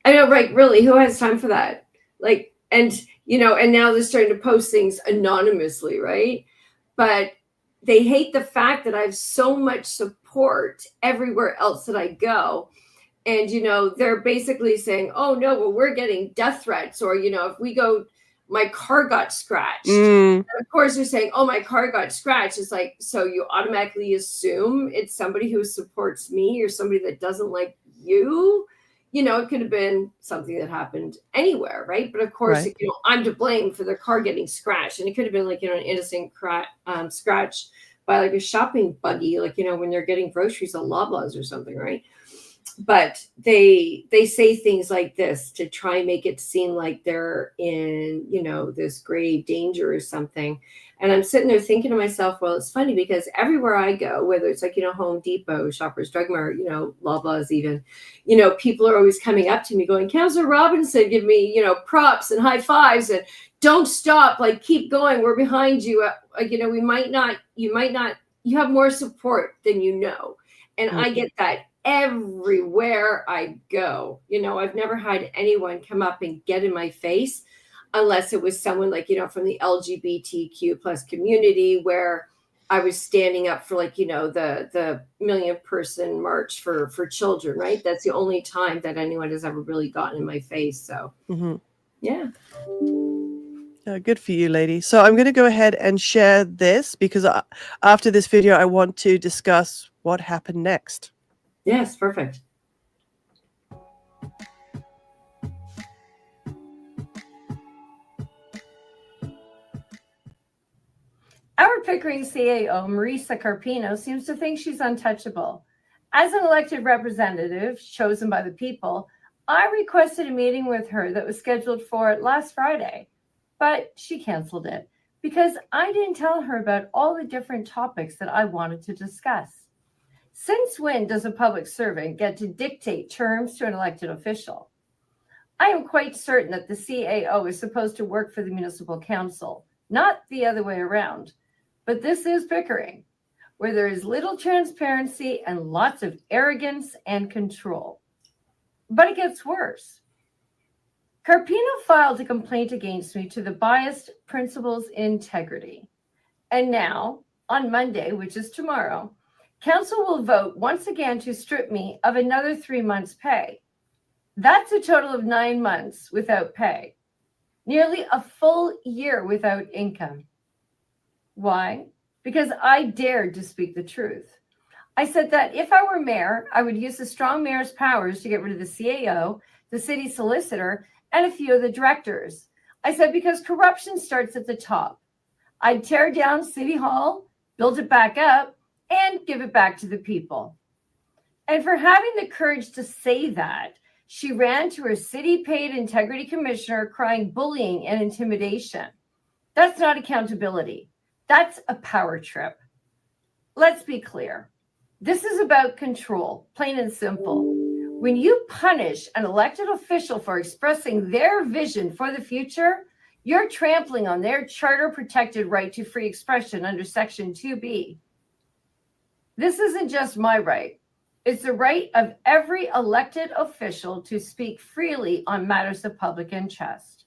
Speaker 4: I know, right? Really, who has time for that? Like, and, you know, and now they're starting to post things anonymously, right? But they hate the fact that I have so much support everywhere else that I go. And, you know, they're basically saying, oh, no, well, we're getting death threats. Or, you know, if we go, my car got scratched. And of course, they're saying, oh, my car got scratched. It's like, so you automatically assume it's somebody who supports me or somebody that doesn't like you. You know, it could have been something that happened anywhere, right? But of course, you know, I'm to blame for their car getting scratched. And it could have been like, you know, an innocent scratch by like a shopping buggy, like, you know, when they're getting groceries at Loblaws or something, right? But they say things like this to try and make it seem like they're in, you know, this grave danger or something. And I'm sitting there thinking to myself, well, it's funny because everywhere I go, whether it's like, you know, Home Depot, Shoppers Drug Mart, you know, Loblaws even, you know, people are always coming up to me going, Councillor Robinson, give me, you know, props and high fives and don't stop, like, keep going. We're behind you. You know, you have more support than you know. And I get that everywhere I go. You know, I've never had anyone come up and get in my face unless it was someone like, you know, from the LGBTQ plus community where I was standing up for, like, you know, the million-person march for children, right? That's the only time that anyone has ever really gotten in my face. So, yeah.
Speaker 2: Good for you, lady. So I'm going to go ahead and share this because after this video, I want to discuss what happened next.
Speaker 4: Yes, perfect.
Speaker 5: Our Pickering CAO, Marisa Carpino, seems to think she's untouchable. As an elected representative chosen by the people, I requested a meeting with her that was scheduled for last Friday, but she canceled it because I didn't tell her about all the different topics that I wanted to discuss. Since when does a public servant get to dictate terms to an elected official? I am quite certain that the CAO is supposed to work for the municipal council, not the other way around. But this is Pickering, where there is little transparency and lots of arrogance and control. But it gets worse. Carpino filed a complaint against me to the Biased Principals Integrity. And now, on Monday, which is tomorrow, council will vote once again to strip me of another 3 months' pay. That's a total of 9 months without pay. Nearly a full year without income. Why? Because I dared to speak the truth. I said that if I were mayor, I would use the strong mayor's powers to get rid of the CAO, the city solicitor, and a few of the directors. I said, because corruption starts at the top. I'd tear down City Hall, build it back up, and give it back to the people. And for having the courage to say that, she ran to her city-paid integrity commissioner crying bullying and intimidation. That's not accountability. That's a power trip. Let's be clear. This is about control, plain and simple. When you punish an elected official for expressing their vision for the future, you're trampling on their charter-protected right to free expression under Section 2B. This isn't just my right. It's the right of every elected official to speak freely on matters of public interest.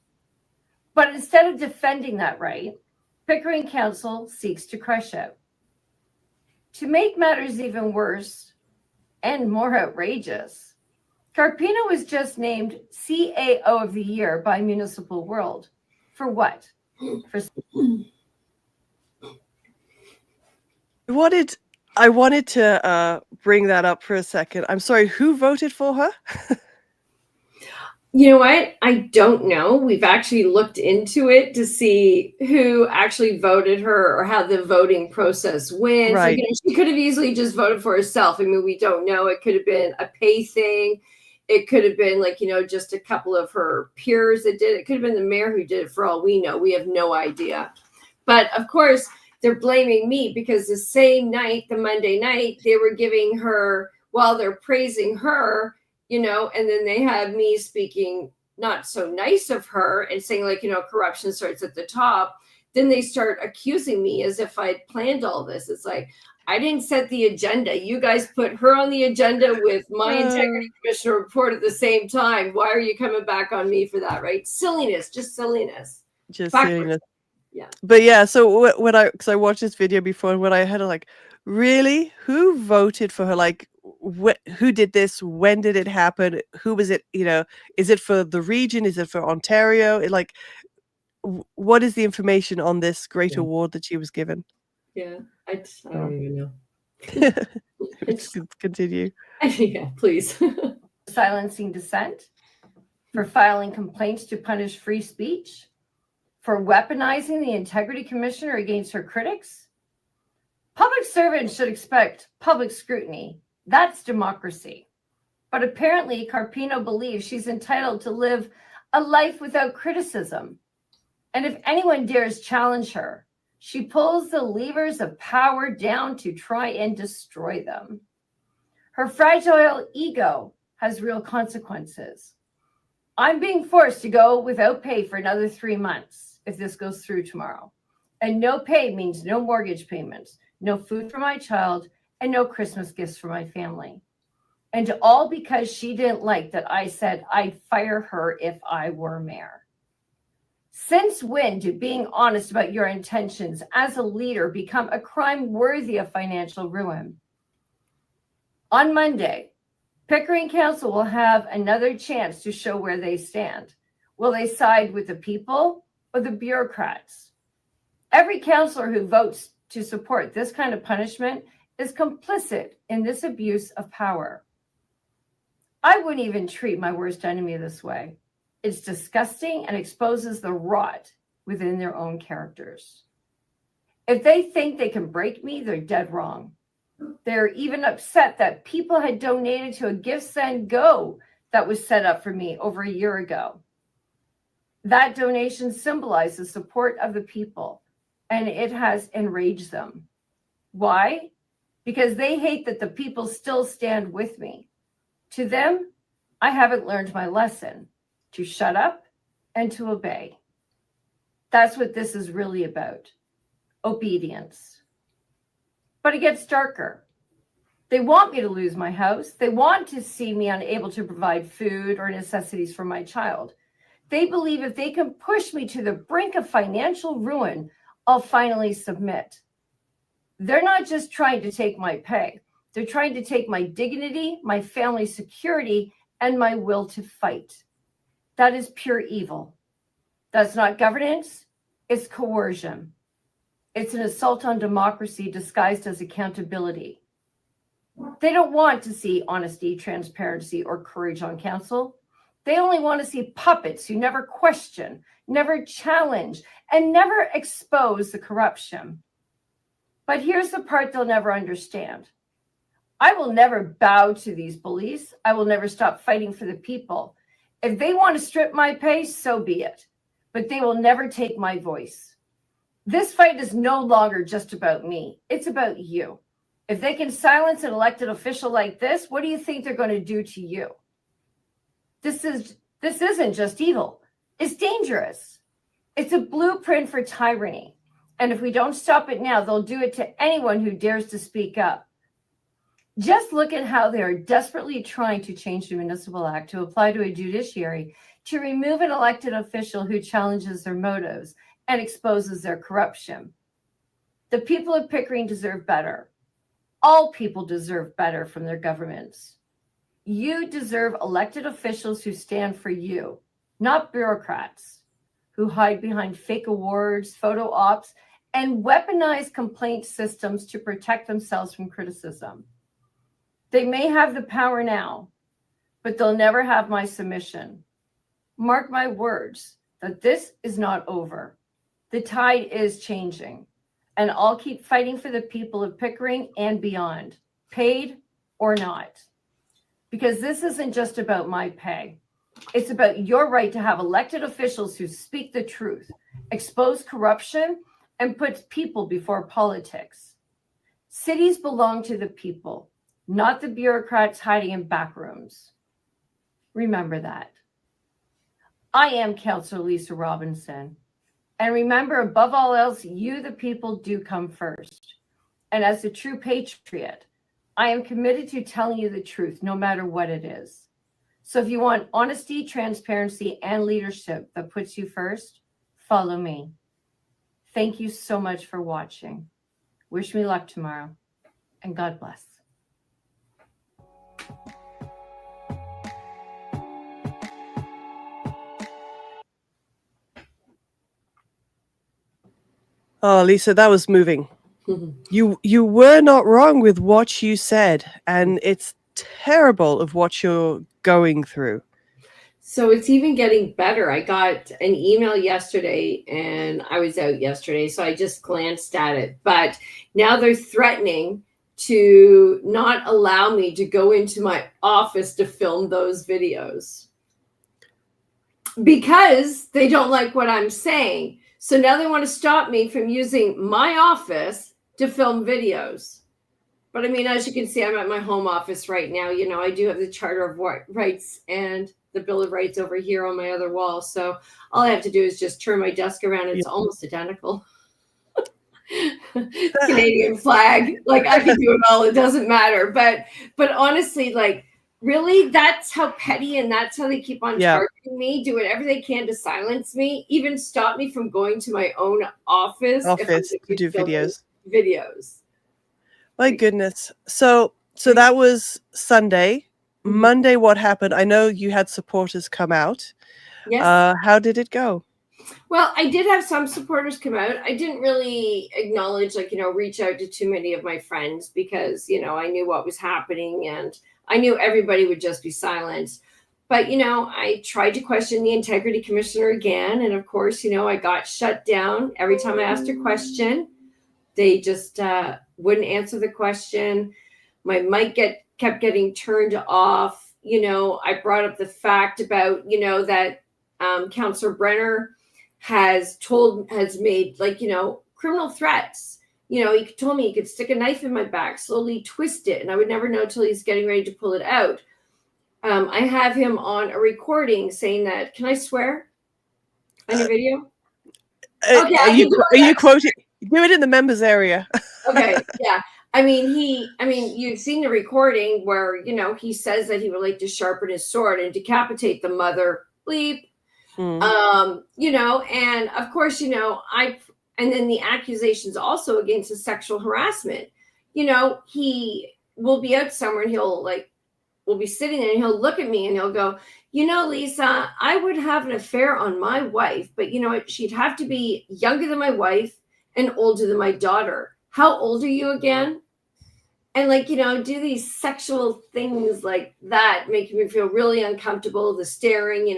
Speaker 5: But instead of defending that right, Pickering Council seeks to crush it. To make matters even worse and more outrageous, Carpino was just named CAO of the Year by Municipal World. For what?
Speaker 2: I wanted to bring that up for a second. I'm sorry, who voted for her?
Speaker 6: You know what? I don't know. We've actually looked into it to see who actually voted her or how the voting process went.
Speaker 2: Right.
Speaker 6: So, she could have easily just voted for herself. I mean, we don't know. It could have been a pay thing. It could have been just a couple of her peers that did it. It could have been the mayor who did it, for all we know. We have no idea. But of course, they're blaming me because the same night, the Monday night, they were giving her, while they're praising her, and then they have me speaking not so nice of her and saying corruption starts at the top. Then they start accusing me as if I'd planned all this. It's like, I didn't set the agenda. You guys put her on the agenda with my integrity commissioner report at the same time. Why are you coming back on me for that, right? Silliness, just silliness.
Speaker 2: Just
Speaker 6: Backwards.
Speaker 2: silliness.
Speaker 6: Yeah.
Speaker 2: But yeah, so because I watched this video before, and when I had really, who voted for her? Who did this? When did it happen? Who was it? Is it for the region? Is it for Ontario? What is the information on this great award that she was given?
Speaker 6: Yeah, I don't even know.
Speaker 2: Let's continue.
Speaker 6: Yeah, please.
Speaker 5: Silencing dissent, for filing complaints to punish free speech, for weaponizing the integrity commissioner against her critics. Public servants should expect public scrutiny. That's democracy. But apparently, Carpino believes she's entitled to live a life without criticism. And if anyone dares challenge her, she pulls the levers of power down to try and destroy them. Her fragile ego has real consequences. I'm being forced to go without pay for another 3 months if this goes through tomorrow. And no pay means no mortgage payments, no food for my child, and no Christmas gifts for my family. And all because she didn't like that I said I'd fire her if I were mayor. Since when did being honest about your intentions as a leader become a crime worthy of financial ruin? On Monday, Pickering Council will have another chance to show where they stand. Will they side with the people or the bureaucrats? Every councillor who votes to support this kind of punishment is complicit in this abuse of power. I wouldn't even treat my worst enemy this way. It's disgusting and exposes the rot within their own characters. If they think they can break me, they're dead wrong. They're even upset that people had donated to a Give, Send, Go that was set up for me over a year ago. That donation symbolizes support of the people, and it has enraged them. Why? Because they hate that the people still stand with me. To them, I haven't learned my lesson, to shut up and to obey. That's what this is really about, obedience. But it gets darker. They want me to lose my house. They want to see me unable to provide food or necessities for my child. They believe if they can push me to the brink of financial ruin, I'll finally submit. They're not just trying to take my pay. They're trying to take my dignity, my family security, and my will to fight. That is pure evil. That's not governance. It's coercion. It's an assault on democracy disguised as accountability. They don't want to see honesty, transparency, or courage on council. They only want to see puppets who never question, never challenge, and never expose the corruption. But here's the part they'll never understand. I will never bow to these bullies. I will never stop fighting for the people. If they want to strip my pay, so be it. But they will never take my voice. This fight is no longer just about me. It's about you. If they can silence an elected official like this, what do you think they're going to do to you? This isn't just evil. It's dangerous. It's a blueprint for tyranny. And if we don't stop it now, they'll do it to anyone who dares to speak up. Just look at how they are desperately trying to change the Municipal Act to apply to a judiciary to remove an elected official who challenges their motives and exposes their corruption. The people of Pickering deserve better. All people deserve better from their governments. You deserve elected officials who stand for you, not bureaucrats who hide behind fake awards, photo ops, and weaponize complaint systems to protect themselves from criticism. They may have the power now, but they'll never have my submission. Mark my words that this is not over. The tide is changing, and I'll keep fighting for the people of Pickering and beyond, paid or not. Because this isn't just about my pay. It's about your right to have elected officials who speak the truth, expose corruption, and put people before politics. Cities belong to the people, not the bureaucrats hiding in back rooms. Remember that. I am Councillor Lisa Robinson. And remember, above all else, you, the people, do come first. And as a true patriot, I am committed to telling you the truth, no matter what it is. So if you want honesty, transparency, and leadership that puts you first, follow me. Thank you so much for watching. Wish me luck tomorrow, and God bless.
Speaker 2: Oh, Lisa, that was moving. You were not wrong with what you said, and it's terrible of what you're going through.
Speaker 6: So it's even getting better. I got an email yesterday, and I was out yesterday, so I just glanced at it. But now they're threatening to not allow me to go into my office to film those videos because they don't like what I'm saying. So now they want to stop me from using my office to film videos. But I mean, as you can see, I'm at my home office right now. You know, I do have the Charter of Rights and the Bill of Rights over here on my other wall. So all I have to do is just turn my desk around. It's almost identical. Canadian flag. Like, I can do it all. It doesn't matter. But honestly, like, really, that's how petty, and that's how they keep on targeting me, do whatever they can to silence me, even stop me from going to my own office
Speaker 2: to do videos. My goodness. So that was Sunday. Mm-hmm. Monday, what happened? I know you had supporters come out.
Speaker 6: Yes.
Speaker 2: How did it go?
Speaker 6: Well, I did have some supporters come out. I didn't really acknowledge, reach out to too many of my friends because, I knew what was happening and I knew everybody would just be silent. But, I tried to question the integrity commissioner again. And of course, I got shut down every time I asked a question. They just wouldn't answer the question. My mic kept getting turned off. I brought up the fact about, that Councillor Brenner has made criminal threats. He told me he could stick a knife in my back, slowly twist it, and I would never know till he's getting ready to pull it out. I have him on a recording saying that. Can I swear on your video?
Speaker 2: Okay, are you quoting? Do it in the members area.
Speaker 6: Okay, yeah. I mean, you've seen the recording where, he says that he would like to sharpen his sword and decapitate the mother. Bleep. And of course, and then the accusations also against his sexual harassment. He will be out somewhere and we'll be sitting there and he'll look at me and he'll go, Lisa, I would have an affair on my wife, but she'd have to be younger than my wife and older than my daughter. How old are you again? and like, do these sexual things like that, making me feel really uncomfortable. The staring,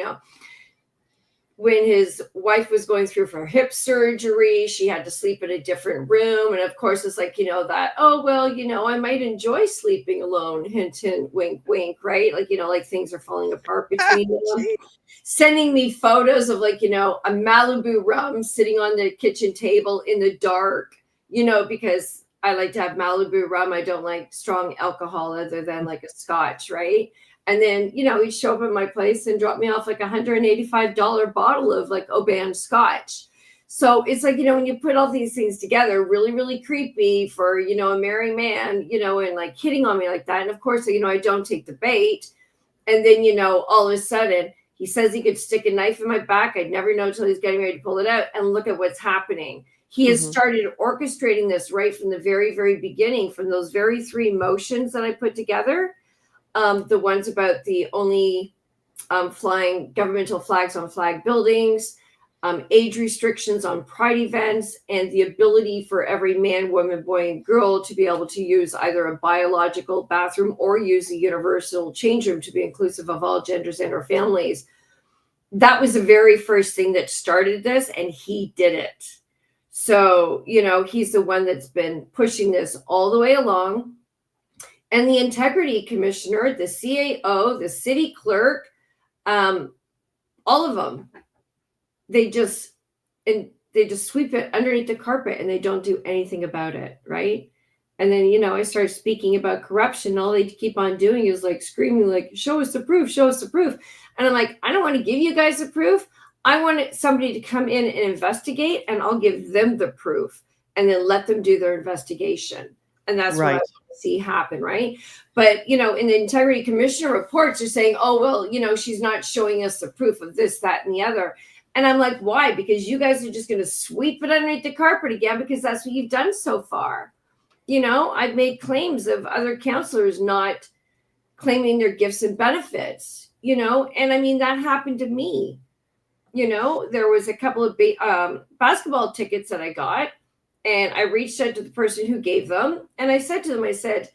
Speaker 6: when his wife was going through for hip surgery, she had to sleep in a different room. And of course, it's like, that, oh, well, I might enjoy sleeping alone, hint, hint, wink, wink, right? Like, like things are falling apart between them. Sending me photos of like, a Malibu rum sitting on the kitchen table in the dark, because I like to have Malibu rum. I don't like strong alcohol other than like a scotch, right? And then, he'd show up at my place and drop me off like $185 bottle of like Oban scotch. So it's like, when you put all these things together, really, really creepy for, a married man, and like hitting on me like that. And of course, I don't take the bait. And then, all of a sudden, he says he could stick a knife in my back. I'd never know until he's getting ready to pull it out. And look at what's happening. He has started orchestrating this right from the very, very beginning, from those very 3 motions that I put together. The ones about the only flying governmental flags on flag buildings, age restrictions on pride events, and the ability for every man, woman, boy, and girl to be able to use either a biological bathroom or use a universal change room to be inclusive of all genders and or families. That was the very first thing that started this, and he did it. So, he's the one that's been pushing this all the way along. And the integrity commissioner, the CAO, the city clerk, all of them, they just sweep it underneath the carpet and they don't do anything about it, right? And then, I started speaking about corruption. All they keep on doing is like screaming, like, show us the proof, show us the proof. And I'm like, I don't want to give you guys the proof. I want somebody to come in and investigate, and I'll give them the proof and then let them do their investigation. And that's what I want to see happen, right? But, in the integrity commissioner reports, they're saying, oh, well, she's not showing us the proof of this, that, and the other. And I'm like, why? Because you guys are just going to sweep it underneath the carpet again, because that's what you've done so far. I've made claims of other councillors not claiming their gifts and benefits, and I mean, that happened to me. There was a couple of basketball tickets that I got. And I reached out to the person who gave them. And I said to them, I said,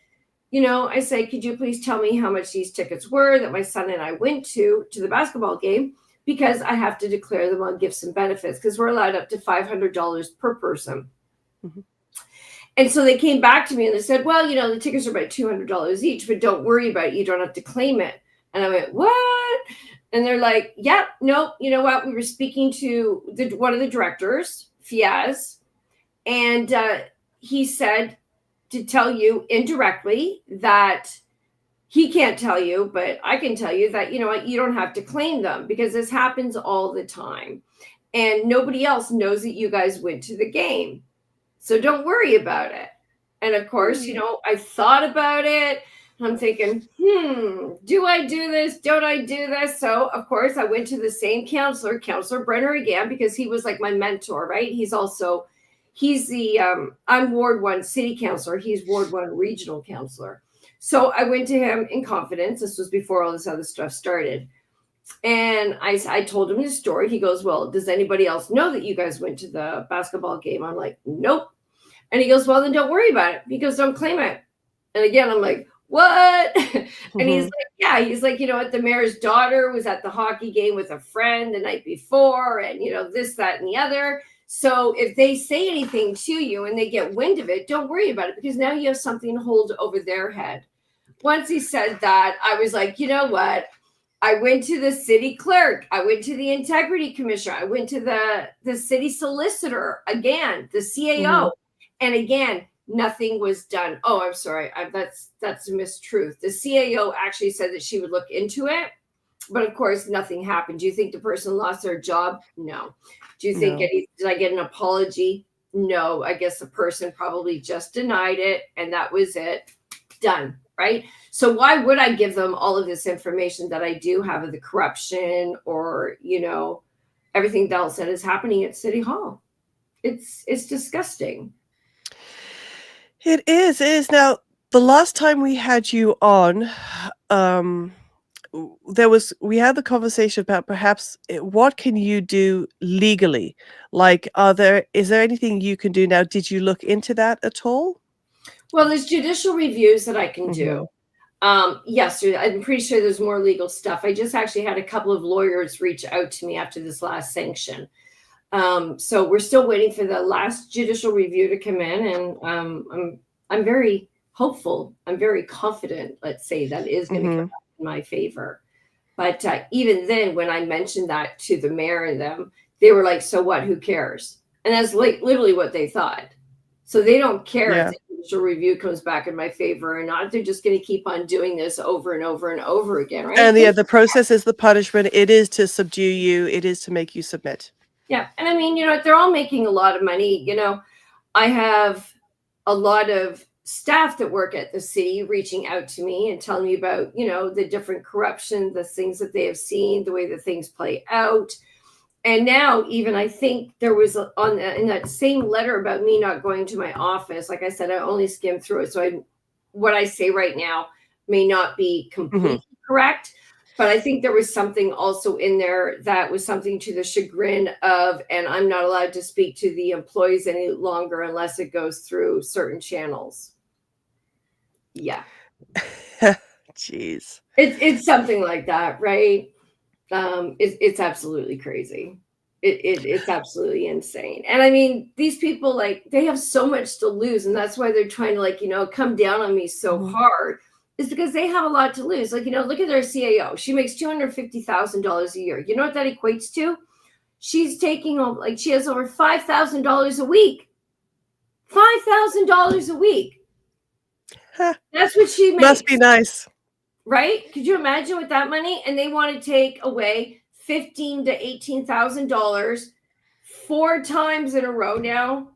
Speaker 6: could you please tell me how much these tickets were that my son and I went to the basketball game? Because I have to declare them on gifts and benefits, because we're allowed up to $500 per person. Mm-hmm. And so they came back to me and they said, well, the tickets are about $200 each, but don't worry about it. You don't have to claim it. And I went, what? And they're like, yeah, no, you know what? We were speaking to one of the directors, Fiaz. And he said to tell you indirectly that he can't tell you, but I can tell you that, you don't have to claim them, because this happens all the time. And nobody else knows that you guys went to the game. So don't worry about it. And of course, I thought about it. I'm thinking, do I do this? Don't I do this? So, of course, I went to the same counselor, Councillor Brenner again, because he was like my mentor, right? He's the, I'm Ward 1 city councillor. He's Ward 1 regional councillor. So I went to him in confidence. This was before all this other stuff started. And I told him his story. He goes, well, does anybody else know that you guys went to the basketball game? I'm like, nope. And he goes, well, then don't worry about it. He goes, don't claim it. And again, I'm like, what? And he's like, yeah, he's like, what, the mayor's daughter was at the hockey game with a friend the night before, and, this, that, and the other. So if they say anything to you and they get wind of it, don't worry about it, because now you have something to hold over their head. Once he said that, I was like, you know what? I went to the city clerk. I went to the integrity commissioner. I went to the city solicitor again, the CAO. And again, nothing was done. Oh, I'm sorry. That's a mistruth. The CAO actually said that she would look into it. But of course, nothing happened. Do you think the person lost their job? No. Do you think did I get an apology? No. I guess the person probably just denied it, and that was it. Done. Right? So why would I give them all of this information that I do have of the corruption or, everything else that is happening at City Hall? It's disgusting.
Speaker 2: It is. Now, the last time we had you on, we had the conversation about perhaps what can you do legally? Like, is there anything you can do now? Did you look into that at all?
Speaker 6: Well, there's judicial reviews that I can do. Yes, I'm pretty sure there's more legal stuff. I just actually had a couple of lawyers reach out to me after this last sanction. So we're still waiting for the last judicial review to come in, and I'm very hopeful. I'm very confident, let's say, that is going to come out in my favor. But even then, when I mentioned that to the mayor and them, they were like, so what? Who cares? And that's like literally what they thought. So they don't care if the judicial review comes back in my favor or not. They're just going to keep on doing this over and over and over again, right?
Speaker 2: And the process is the punishment. It is to subdue you. It is to make you submit.
Speaker 6: Yeah. And I mean, you know, they're all making a lot of money. You know, I have a lot of staff that work at the city reaching out to me and telling me about, you know, the different corruption, the things that they have seen, the way that things play out. And now even I think there was in that same letter about me not going to my office, like I said, I only skimmed through it. So what I say right now may not be completely correct, but I think there was something also in there that was something to the chagrin of, and I'm not allowed to speak to the employees any longer unless it goes through certain channels. Yeah.
Speaker 2: Jeez.
Speaker 6: It's something like that, right? It's absolutely crazy. It's absolutely insane. And I mean, these people, like, they have so much to lose, and that's why they're trying to, like, you know, come down on me so hard, is because they have a lot to lose. Like, you know, look at their CAO. She makes $250,000 a year. You know what that equates to? She's taking home, like, she has over $5,000 a week. $5,000 a week. That's what she makes.
Speaker 2: Must be nice.
Speaker 6: Right? Could you imagine with that money? And they want to take away $15,000 to $18,000 4 times in a row now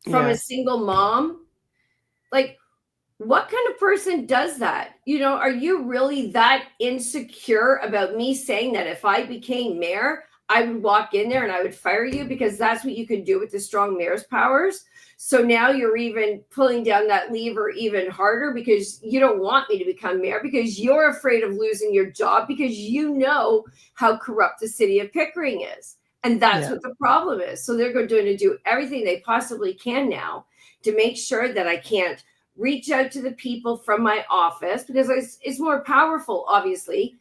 Speaker 6: from a single mom. Like, what kind of person does that? You know, are you really that insecure about me saying that if I became mayor, I would walk in there and I would fire you because that's what you could do with the strong mayor's powers? So now you're even pulling down that lever even harder because you don't want me to become mayor, because you're afraid of losing your job, because you know how corrupt the city of Pickering is. And that's what the problem is. So they're going to do everything they possibly can now to make sure that I can't reach out to the people from my office, because it's more powerful, obviously,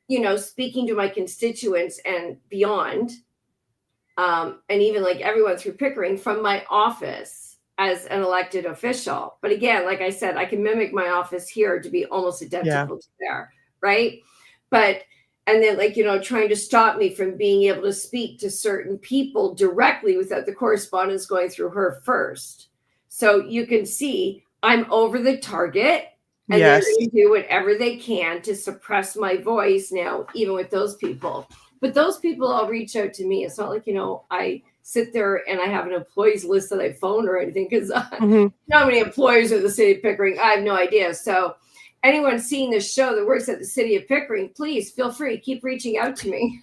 Speaker 6: you know, speaking to my constituents and beyond, and even like everyone through Pickering from my office as an elected official. But again, like I said, I can mimic my office here to be almost identical to there, right? But, and then, like, you know, trying to stop me from being able to speak to certain people directly without the correspondence going through her first. So you can see I'm over the target, and they're going to do whatever they can to suppress my voice now, even with those people. But those people all reach out to me. It's not like, you know, I sit there and I have an employees list that I phone or anything, because how many employees are the city of Pickering? I have no idea. So anyone seeing this show that works at the city of Pickering, please feel free, keep reaching out to me.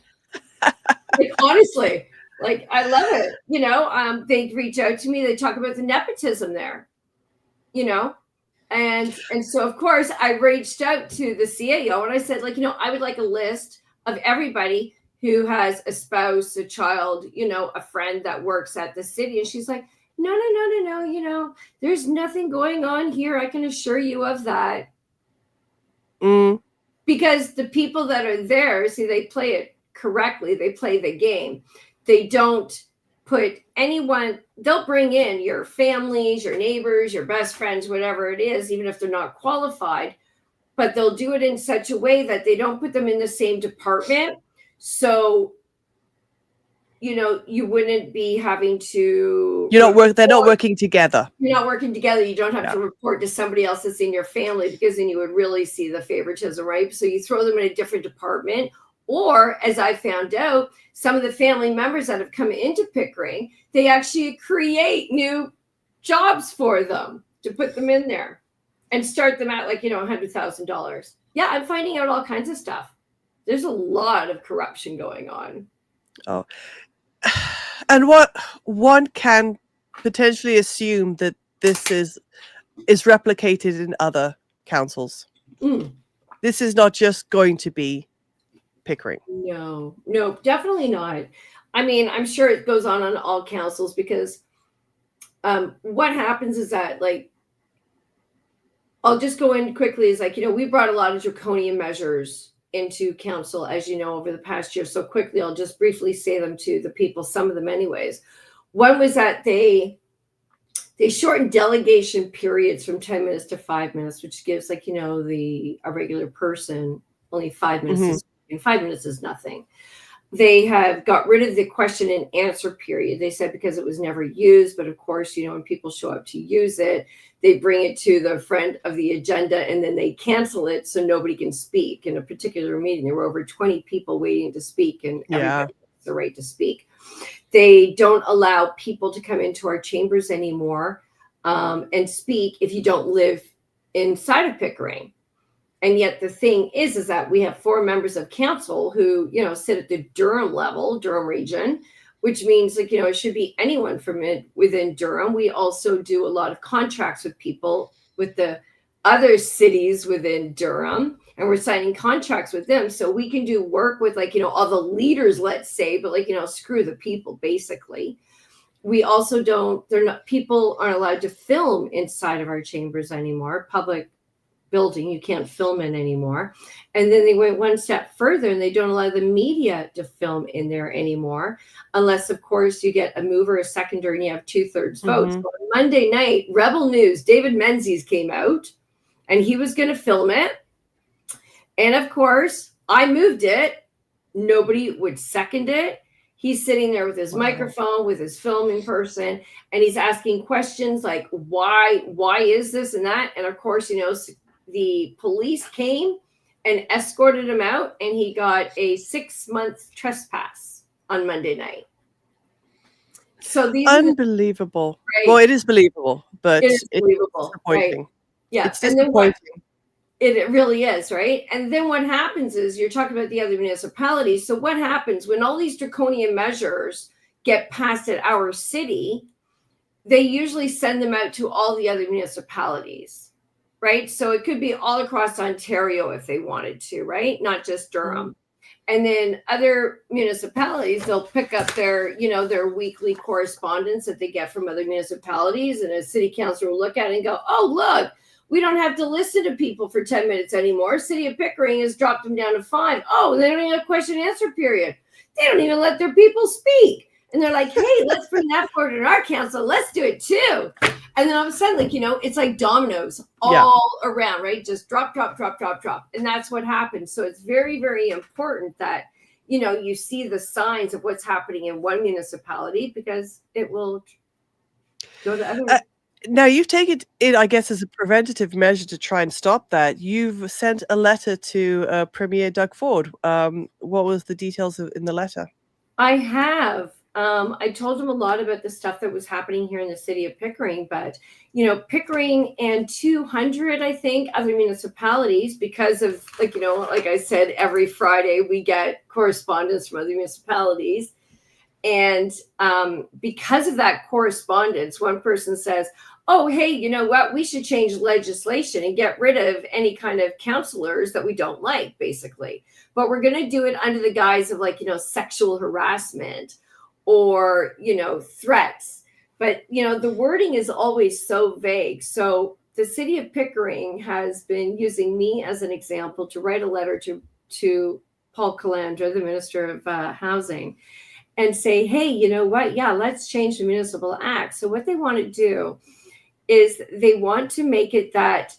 Speaker 6: Like, honestly, like, I love it. You know, they reach out to me. They talk about the nepotism there, you know, and so of course I reached out to the CAO and I said, like, you know, I would like a list of everybody who has a spouse, a child, you know, a friend that works at the city. And she's like, no, you know, there's nothing going on here. I can assure you of that. Because the people that are there, see, they play it correctly. They play the game. They don't put anyone, they'll bring in your families, your neighbors, your best friends, whatever it is, even if they're not qualified, but they'll do it in such a way that they don't put them in the same department. So, you know, you wouldn't be having to.
Speaker 2: They're not working together.
Speaker 6: You're not working together. You don't have to report to somebody else that's in your family, because then you would really see the favoritism, right? So you throw them in a different department. Or, as I found out, some of the family members that have come into Pickering, they actually create new jobs for them to put them in there and start them at, like, you know, $100,000. Yeah, I'm finding out all kinds of stuff. There's a lot of corruption going on.
Speaker 2: Oh, and what one can potentially assume that this is replicated in other councils. This is not just going to be Pickering.
Speaker 6: No, definitely not. I mean, I'm sure it goes on all councils, because what happens is that, like, I'll just go in quickly. Is like, we brought a lot of draconian measures into council, as you know, over the past year. So quickly, I'll just briefly say them to the people, some of them anyways. One was that they shortened delegation periods from 10 minutes to 5 minutes, which gives a regular person only 5 minutes. 5 minutes is nothing. They have got rid of the question and answer period. They said because it was never used, but of course, when people show up to use it, they bring it to the front of the agenda and then they cancel it so nobody can speak. In a particular meeting, there were over 20 people waiting to speak, and everybody has the right to speak. They don't allow people to come into our chambers anymore and speak if you don't live inside of Pickering. And yet the thing is that we have 4 members of council who, sit at the Durham level, Durham region, which means it should be anyone from within Durham. We also do a lot of contracts with people with the other cities within Durham, and we're signing contracts with them so we can do work with all the leaders, let's say, but screw the people basically. We also people aren't allowed to film inside of our chambers anymore. Public building you can't film in anymore. And then they went one step further and they don't allow the media to film in there anymore, unless of course you get a mover, a seconder, and you have 2/3 votes. But on Monday night, Rebel News, David Menzies came out and he was going to film it. And of course I moved it. Nobody would second it. He's sitting there with his microphone, with his filming person, and he's asking questions like, why is this and that? And of course, the police came and escorted him out, and he got a 6-month trespass on Monday night. So these
Speaker 2: unbelievable.
Speaker 6: Right.
Speaker 2: Well, it is believable, but
Speaker 6: it's believable.
Speaker 2: disappointing.
Speaker 6: Right. Yeah,
Speaker 2: it's disappointing.
Speaker 6: It really is, right? And then what happens is you're talking about the other municipalities. So what happens when all these draconian measures get passed at our city? They usually send them out to all the other municipalities, right? So it could be all across Ontario if they wanted to, right? Not just Durham. And then other municipalities, they'll pick up their, their weekly correspondence that they get from other municipalities. And a city councilor will look at it and go, oh, look, we don't have to listen to people for 10 minutes anymore. City of Pickering has dropped them down to 5. Oh, they don't even have a question and answer period. They don't even let their people speak. And they're like, hey, let's bring that forward in our council. Let's do it too. And then all of a sudden, it's like dominoes all around, right? Just drop. And that's what happens. So it's very, very important that, you see the signs of what's happening in one municipality, because it will go to other.
Speaker 2: Now, you've taken it, I guess, as a preventative measure to try and stop that. You've sent a letter to Premier Doug Ford. What was the details in the letter?
Speaker 6: I have. I told him a lot about the stuff that was happening here in the city of Pickering, but, Pickering and 200, I think, other municipalities, because of, like I said, every Friday we get correspondence from other municipalities. And because of that correspondence, one person says, oh, hey, you know what? We should change legislation and get rid of any kind of councillors that we don't like, basically. But we're going to do it under the guise of sexual harassment or, threats. But, the wording is always so vague. So the city of Pickering has been using me as an example to write a letter to Paul Calandra, the Minister of Housing, and say, hey, you know what? Yeah, let's change the Municipal Act. So what they want to do is they want to make it that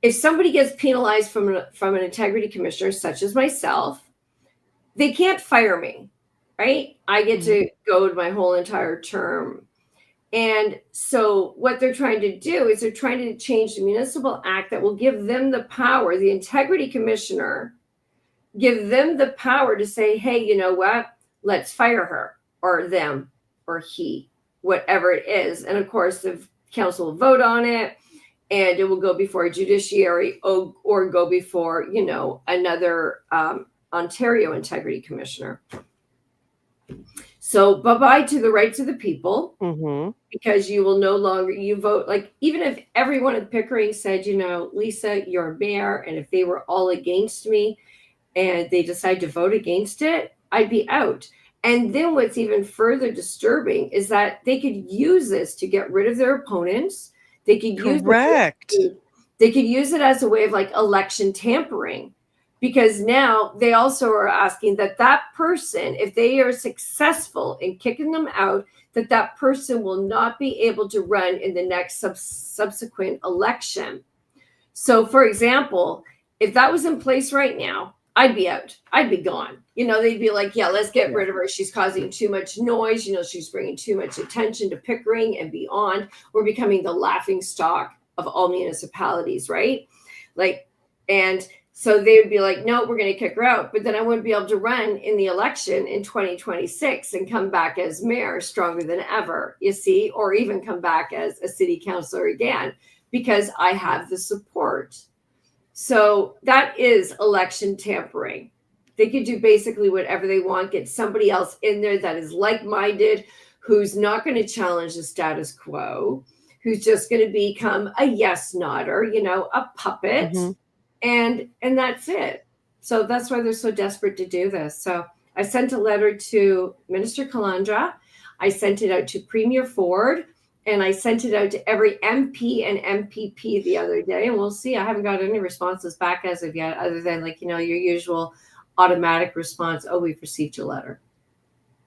Speaker 6: if somebody gets penalized from an integrity commissioner, such as myself, they can't fire me, right? I get to go to my whole entire term. And so what they're trying to do is they're trying to change the Municipal Act that will give them the power, the integrity commissioner, give them the power to say, hey, you know what? Let's fire her or them or he, whatever it is. And of course, the council will vote on it and it will go before a judiciary or go before, another Ontario integrity commissioner. So bye-bye to the rights of the people, because you will no longer, you vote, even if everyone at Pickering said, Lisa, you're mayor, and if they were all against me and they decide to vote against it, I'd be out. And then what's even further disturbing is that they could use this to get rid of their opponents. They could use They could use it as a way of like election tampering, because now they also are asking that that person, if they are successful in kicking them out, that that person will not be able to run in the next subsequent election. So, for example, if that was in place right now, I'd be out. I'd be gone. You know, they'd be like, yeah, let's get rid of her. She's causing too much noise. You know, she's bringing too much attention to Pickering and beyond. We're becoming the laughing stock of all municipalities, right? Like, and so they would be like, no, we're going to kick her out. But then I wouldn't be able to run in the election in 2026 and come back as mayor stronger than ever, you see, or even come back as a city councillor again, because I have the support. So that is election tampering. They could do basically whatever they want, get somebody else in there that is like-minded, who's not going to challenge the status quo, who's just going to become a yes nodder, you know, a puppet. Mm-hmm. And that's it. So that's why they're so desperate to do this. So I sent a letter to Minister Calandra. I sent it out to Premier Ford, and I sent it out to every MP and MPP the other day. And we'll see. I haven't got any responses back as of yet, other than like, you know, your usual automatic response. Oh, we've received your letter.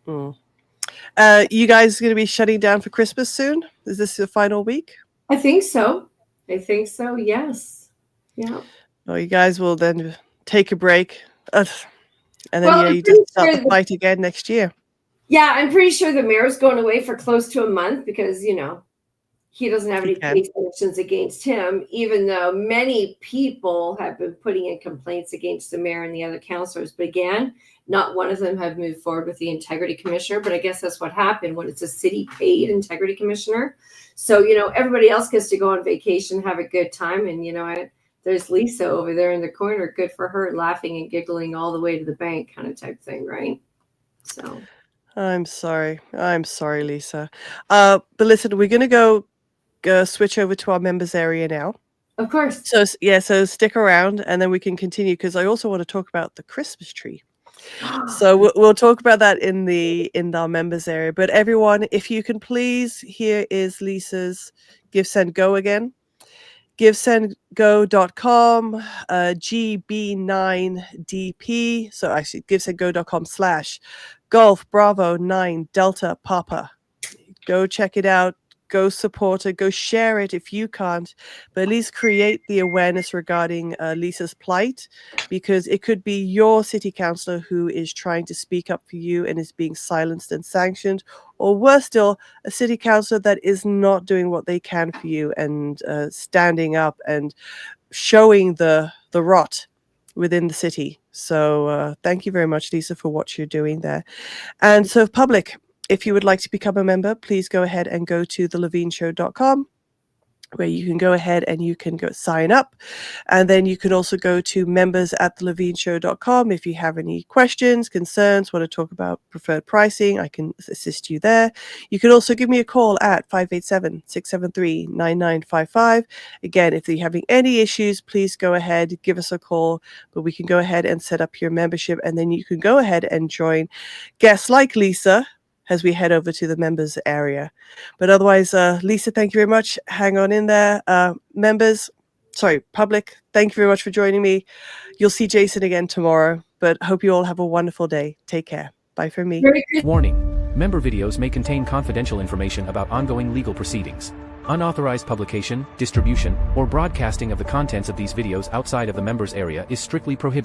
Speaker 2: You guys going to be shutting down for Christmas soon? Is this the final week?
Speaker 6: I think so. Yes. Yeah.
Speaker 2: Well, you guys will then take a break, and then you just start the fight again next year.
Speaker 6: Yeah, I'm pretty sure the mayor's going away for close to a month because, you know, he doesn't have any case sanctions against him, even though many people have been putting in complaints against the mayor and the other councillors. But again, not one of them have moved forward with the integrity commissioner. But I guess that's what happened when it's a city paid integrity commissioner. So, you know, everybody else gets to go on vacation, have a good time. And, you know, there's Lisa over there in the corner. Good for her, laughing and giggling all the way to the bank kind of type thing, right? So
Speaker 2: I'm sorry, Lisa. But listen, we're going to go switch over to our members area now.
Speaker 6: Of course.
Speaker 2: So stick around, and then we can continue, because I also want to talk about the Christmas tree. So we'll talk about that in our members area. But everyone, if you can please, here is Lisa's Give Send Go again. GiveSendGo.com, GB9DP. So actually, GiveSendGo.com/Golf Bravo 9 Delta Papa. Go check it out. Go support it. Go share it if you can't, but at least create the awareness regarding Lisa's plight, because it could be your city councillor who is trying to speak up for you and is being silenced and sanctioned, or worse still, a city councillor that is not doing what they can for you and standing up and showing the rot within the city. So thank you very much, Lisa, for what you're doing there. And so, public, if you would like to become a member, please go ahead and go to thelavigneshow.com, where you can go ahead and you can go sign up. And then you can also go to members@thelavigneshow.com. If you have any questions, concerns, want to talk about preferred pricing, I can assist you there. You can also give me a call at 587-673-9955. Again, if you're having any issues, please go ahead, give us a call, but we can go ahead and set up your membership, and then you can go ahead and join guests like Lisa as we head over to the members area. But otherwise, Lisa, thank you very much. Hang on in there. Public, thank you very much for joining me. You'll see Jason again tomorrow, but hope you all have a wonderful day. Take care. Bye from me.
Speaker 7: Warning. Member videos may contain confidential information about ongoing legal proceedings. Unauthorized publication, distribution, or broadcasting of the contents of these videos outside of the members area is strictly prohibited.